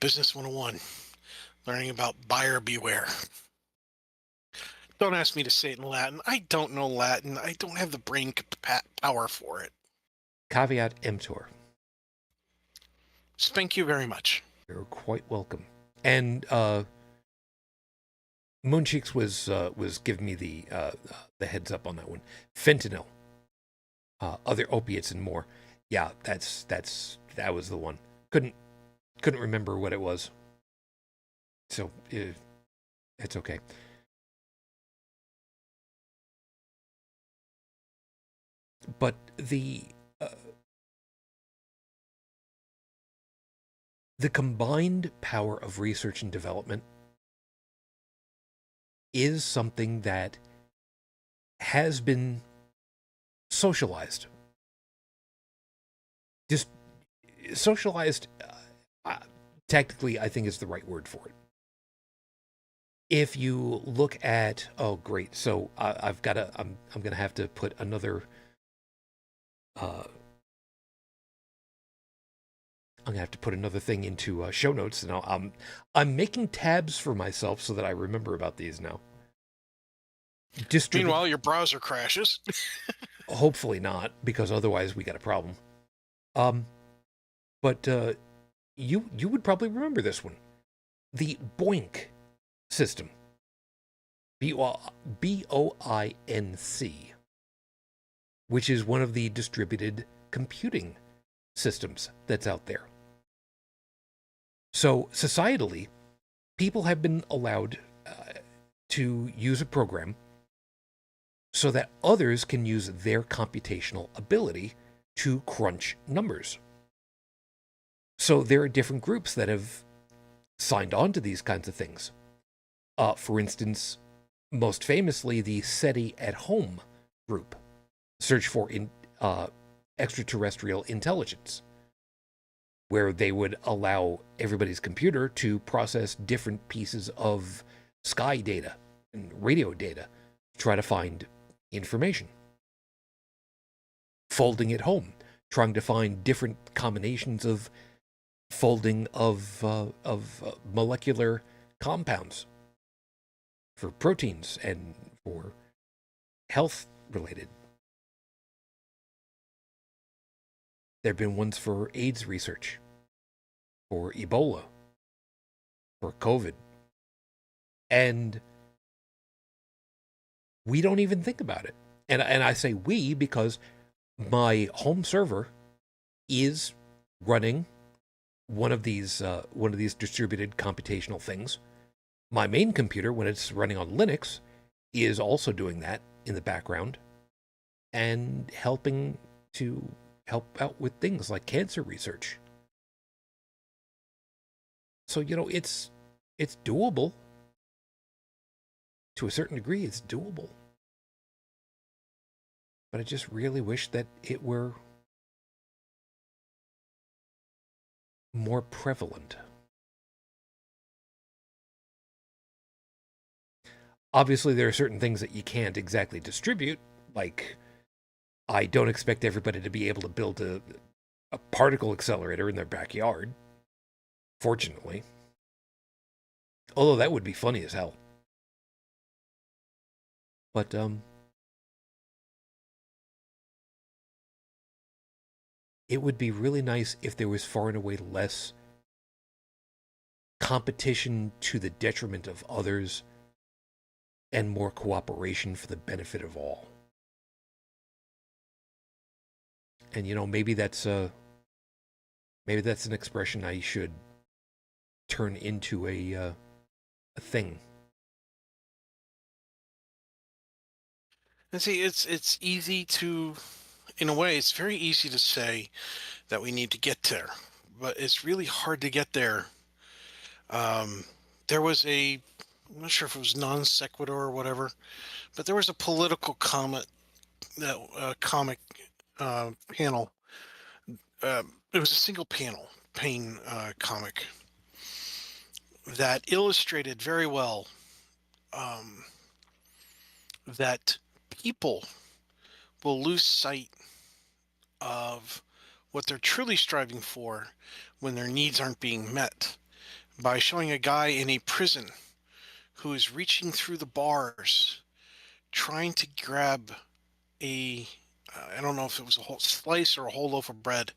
Business 101, learning about buyer beware. Don't ask me to say it in Latin. I don't know Latin. I don't have the brain power for it. Caveat emptor. Thank you very much. You're quite welcome. And Mooncheeks was giving me the heads up on that one. Fentanyl, other opiates, and more. Yeah, that was the one. Couldn't remember what it was. So it's okay. But the combined power of research and development is something that has been socialized. Just socialized, technically, I think is the right word for it. If you look at, oh great, so I'm gonna have to put another. I'm gonna have to put another thing into show notes, and I'm making tabs for myself so that I remember about these now. Meanwhile, your browser crashes. Hopefully not, because otherwise we got a problem. But you would probably remember this one, the BOINC system, BOINC, which is one of the distributed computing systems that's out there. So societally, people have been allowed to use a program so that others can use their computational ability to crunch numbers. So there are different groups that have signed on to these kinds of things. For instance, most famously, the SETI at Home group, Search for Extraterrestrial Intelligence, where they would allow everybody's computer to process different pieces of sky data and radio data to try to find information. Folding at Home, trying to find different combinations of folding of molecular compounds for proteins and for health related. There have been ones for AIDS research, for Ebola, for COVID. And we don't even think about it. And I say we because my home server is running one of these distributed computational things. My main computer, when it's running on Linux, is also doing that in the background and helping to help out with things like cancer research. So, it's doable. To a certain degree, it's doable. But I just really wish that it were more prevalent. Obviously, there are certain things that you can't exactly distribute, like I don't expect everybody to be able to build a particle accelerator in their backyard, fortunately. Although that would be funny as hell. But, it would be really nice if there was far and away less competition to the detriment of others and more cooperation for the benefit of all. And maybe that's an expression I should turn into a thing. And see, it's easy to, in a way, it's very easy to say that we need to get there, but it's really hard to get there. There was I'm not sure if it was non sequitur or whatever, but there was a political comic panel. It was a single pane comic that illustrated very well that people will lose sight of what they're truly striving for when their needs aren't being met by showing a guy in a prison who is reaching through the bars trying to grab a I don't know if it was a whole slice or a whole loaf of bread,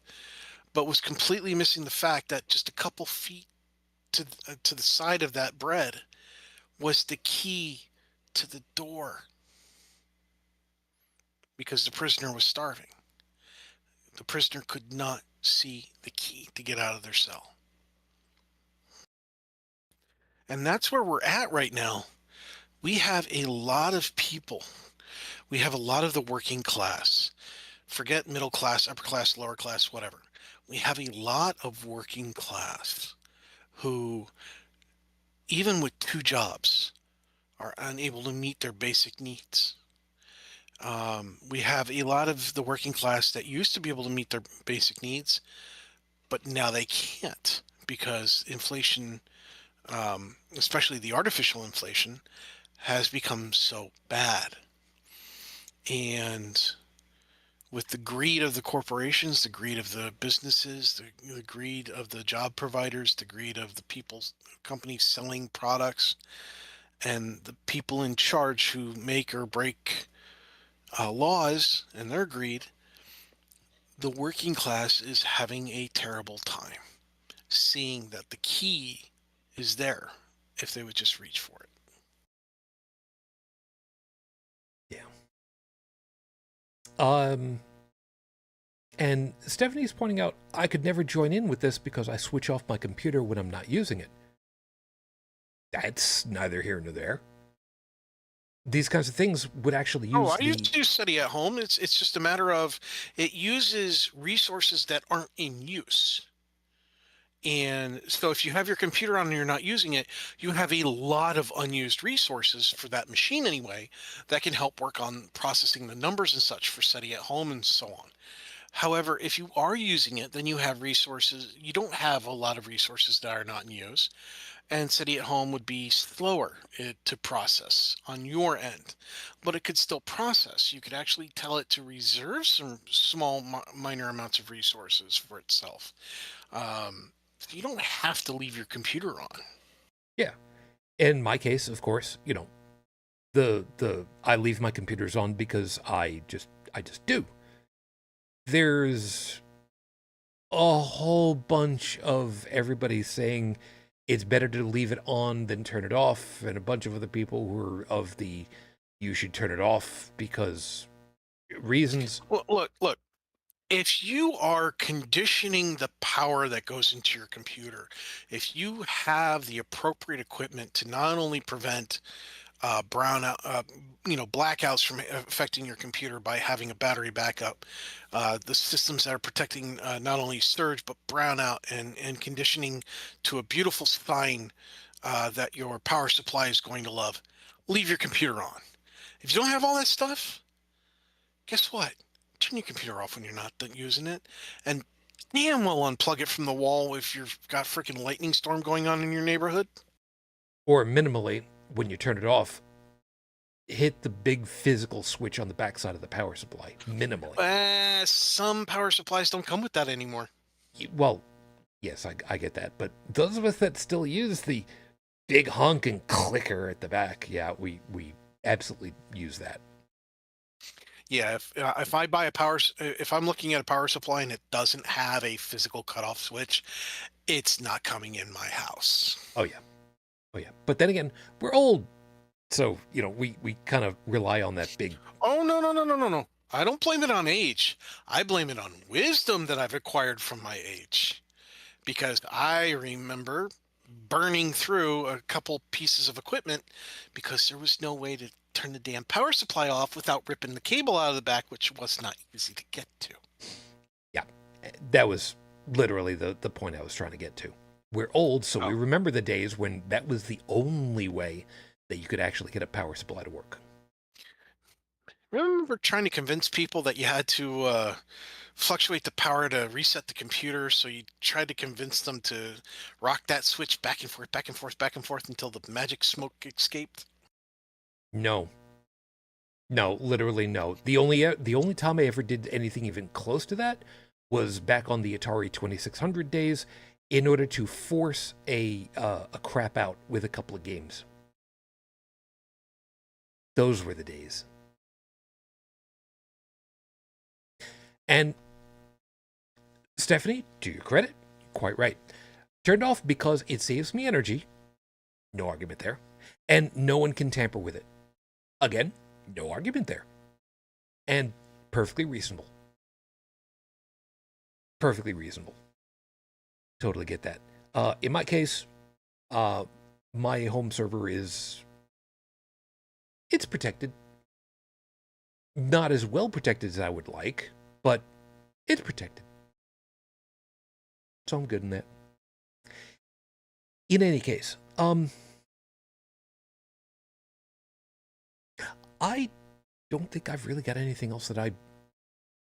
but was completely missing the fact that just a couple feet to the side of that bread was the key to the door because the prisoner was starving. The prisoner could not see the key to get out of their cell. And that's where we're at right now. We have a lot of people. We have a lot of the working class. Forget middle class, upper class, lower class, whatever. We have a lot of working class who, even with two jobs, are unable to meet their basic needs. We have a lot of the working class that used to be able to meet their basic needs, but now they can't because inflation, especially the artificial inflation, has become so bad. And with the greed of the corporations, the greed of the businesses, the greed of the job providers, the greed of the companies selling products, and the people in charge who make or break laws and their greed, the working class is having a terrible time seeing that the key is there if they would just reach for it. Yeah. And Stephanie's pointing out I could never join in with this because I switch off my computer when I'm not using it. That's neither here nor there. These kinds of things would actually use I used to study at home. It's just a matter of it uses resources that aren't in use. And so if you have your computer on and you're not using it, you have a lot of unused resources for that machine anyway that can help work on processing the numbers and such for study at home and so on. However, if you are using it, then you have resources. You don't have a lot of resources that are not in use. And study at home would be slower to process on your end, but it could still process. You could actually tell it to reserve some small minor amounts of resources for itself. So you don't have to leave your computer on. Yeah. In my case, of course, the I leave my computers on because I just do. There's a whole bunch of everybody saying it's better to leave it on than turn it off, and a bunch of other people who are of the you should turn it off because reasons. Well, look. If you are conditioning the power that goes into your computer, if you have the appropriate equipment to not only prevent brownout, blackouts from affecting your computer by having a battery backup, the systems that are protecting not only surge but brownout and conditioning to a beautiful sign that your power supply is going to love, leave your computer on. If you don't have all that stuff, guess what? Turn your computer off when you're not done using it, and damn well unplug it from the wall if you've got freaking lightning storm going on in your neighborhood. Or minimally, when you turn it off, hit the big physical switch on the backside of the power supply. Minimally. Some power supplies don't come with that anymore. Well, yes, I get that, but those of us that still use the big honking clicker at the back, yeah, we absolutely use that. Yeah, if I buy if I'm looking at a power supply and it doesn't have a physical cutoff switch, it's not coming in my house. Oh yeah. But then again, we're old, so we kind of rely on that big. Oh no. I don't blame it on age. I blame it on wisdom that I've acquired from my age. Because I remember burning through a couple pieces of equipment because there was no way to turn the damn power supply off without ripping the cable out of the back, which was not easy to get to. Yeah, that was literally the point I was trying to get to. We're old, so we remember the days when that was the only way that you could actually get a power supply to work. Remember trying to convince people that you had to fluctuate the power to reset the computer, so you tried to convince them to rock that switch back and forth, back and forth, back and forth until the magic smoke escaped? No. No, literally no. The only time I ever did anything even close to that was back on the Atari 2600 days, in order to force a crap out with a couple of games. Those were the days. And Stephanie, to your credit, quite right. Turned off because it saves me energy. No argument there. And no one can tamper with it. Again, no argument there. And perfectly reasonable. Perfectly reasonable. Totally get that. In my case, my home server it's protected. Not as well protected as I would like, but it's protected. So I'm good in that. In any case, I don't think I've really got anything else that I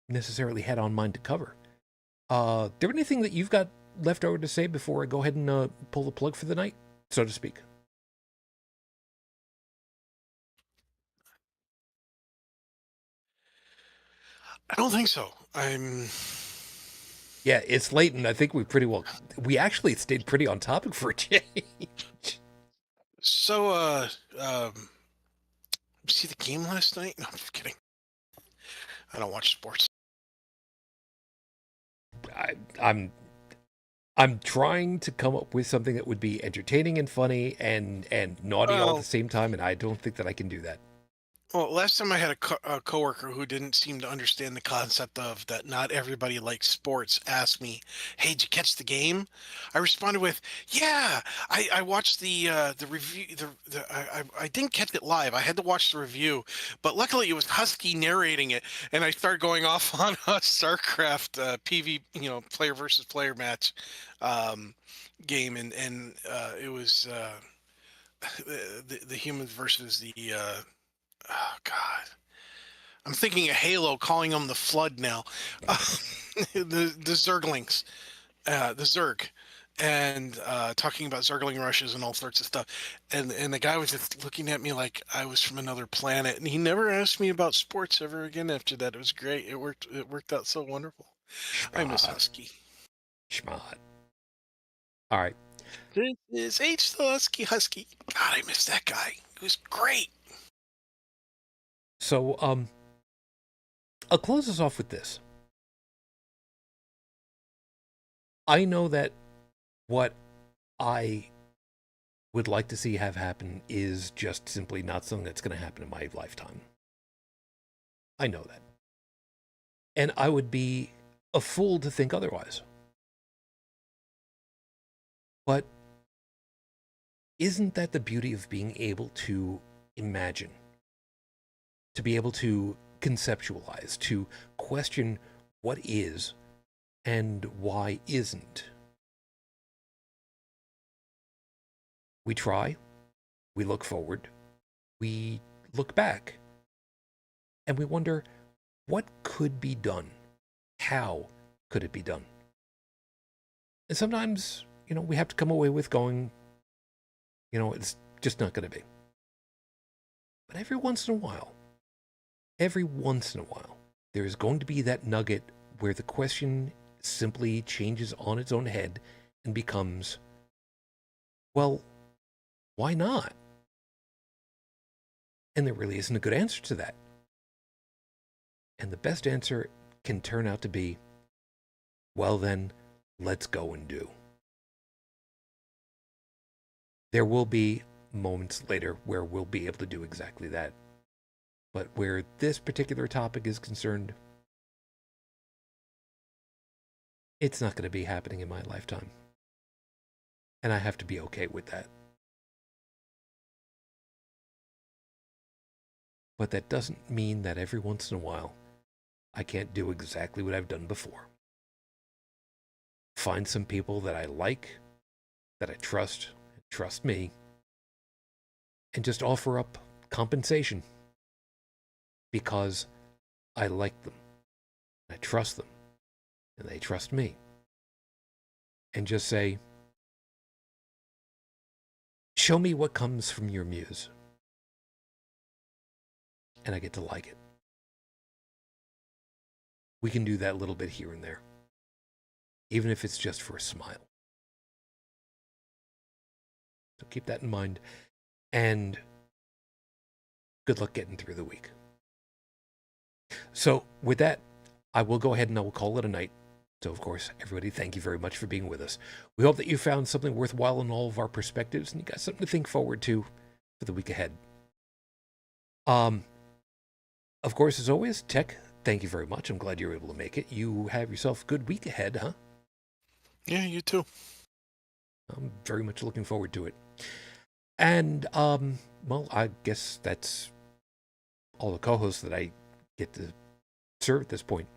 necessarily had on mind to cover. There anything that you've got left over to say before I go ahead and pull the plug for the night, so to speak? I don't think so. Yeah, it's late, and I think we actually stayed pretty on topic for a change. So, see the game last night? No, I'm just kidding. I don't watch sports. I'm trying to come up with something that would be entertaining and funny and naughty all at the same time, and I don't think that I can do that. Well, last time I had a coworker who didn't seem to understand the concept of that not everybody likes sports asked me, "Hey, did you catch the game?" I responded with, "Yeah, I watched the review. I didn't catch it live. I had to watch the review, but luckily it was Husky narrating it." And I started going off on a StarCraft PV, player versus player match game, and it was the humans versus the oh God. I'm thinking of Halo, calling them the Flood now. The Zerglings, the Zerg, and talking about Zergling rushes and all sorts of stuff. And the guy was just looking at me like I was from another planet. And he never asked me about sports ever again after that. It was great. It worked out so wonderful. I miss Husky. Schmott. All right. This is H the Husky. God, I miss that guy. It was great. So, I'll close us off with this. I know that what I would like to see have happen is just simply not something that's going to happen in my lifetime. I know that. And I would be a fool to think otherwise. But isn't that the beauty of being able to imagine? To be able to conceptualize, to question what is and why isn't. We try, we look forward, we look back, and we wonder what could be done? How could it be done? And sometimes, we have to come away with going, it's just not going to be. But every once in a while, there is going to be that nugget where the question simply changes on its own head and becomes, well, why not? And there really isn't a good answer to that. And the best answer can turn out to be, well then, let's go and do. There will be moments later where we'll be able to do exactly that. But where this particular topic is concerned, it's not going to be happening in my lifetime. And I have to be okay with that. But that doesn't mean that every once in a while, I can't do exactly what I've done before. Find some people that I like, that I trust me, and just offer up compensation because I like them, I trust them, and they trust me. And just say, show me what comes from your muse. and I get to like it. We can do that a little bit here and there, even if it's just for a smile. So keep that in mind, and good luck getting through the week. So with that, I will go ahead and I will call it a night. So, of course, everybody, thank you very much for being with us. We hope that you found something worthwhile in all of our perspectives and you got something to think forward to for the week ahead. Of course, as always, Tech, thank you very much. I'm glad you were able to make it. You have yourself a good week ahead, huh? Yeah, you too. I'm very much looking forward to it. And, well, I guess that's all the co-hosts that I get to serve at this point.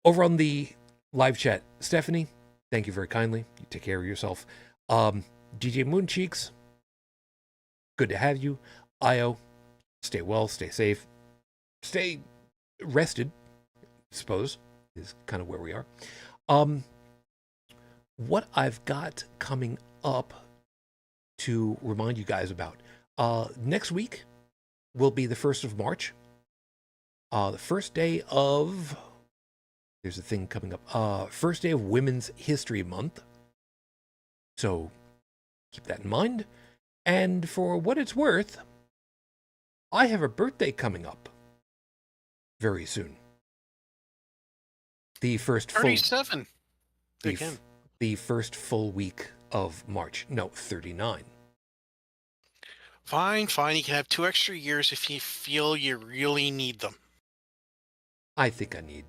Over on the live chat, Stephanie, thank you very kindly. You take care of yourself. DJ Mooncheeks, good to have you. Io, stay well, stay safe, stay rested, I suppose, is kind of where we are. What I've got coming up to remind you guys about, next week will be the 1st of March. The first day of... There's a thing coming up. First day of Women's History Month. So keep that in mind. And for what it's worth, I have a birthday coming up very soon. The first full... 37. The first full week of March. No, 39. Fine. You can have 2 extra years if you feel you really need them. I think I need.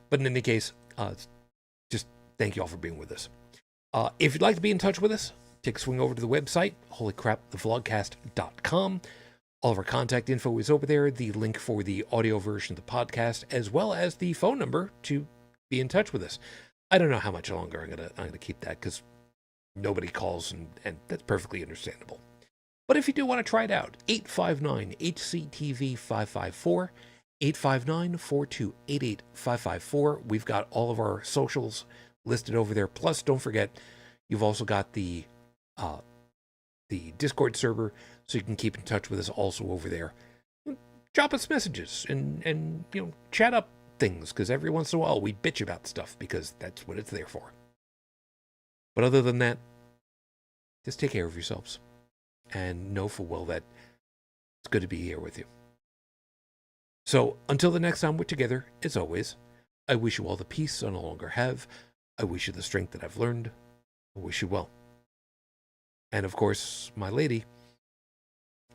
But in any case, just thank you all for being with us. If you'd like to be in touch with us, take a swing over to the website, holycrapthevlogcast.com. All of our contact info is over there, the link for the audio version of the podcast, as well as the phone number to be in touch with us. I don't know how much longer I'm gonna keep that because nobody calls, and that's perfectly understandable. But if you do want to try it out, 859-HCTV-554, 859-4288-554. We've got all of our socials listed over there. Plus, don't forget, you've also got the Discord server, so you can keep in touch with us also over there. Drop us messages and chat up things, because every once in a while we bitch about stuff, because that's what it's there for. But other than that, just take care of yourselves and know full well that it's good to be here with you. So until the next time we're together, as always, I wish you all the peace I no longer have. I wish you the strength that I've learned. I wish you well. And of course, my lady,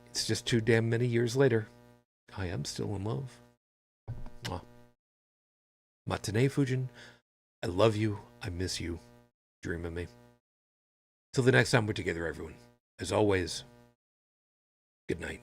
it's just too damn many years later. I am still in love. Matane Fujin, I love you. I miss you. Dream of me. Till the next time we're together, everyone. As always, good night.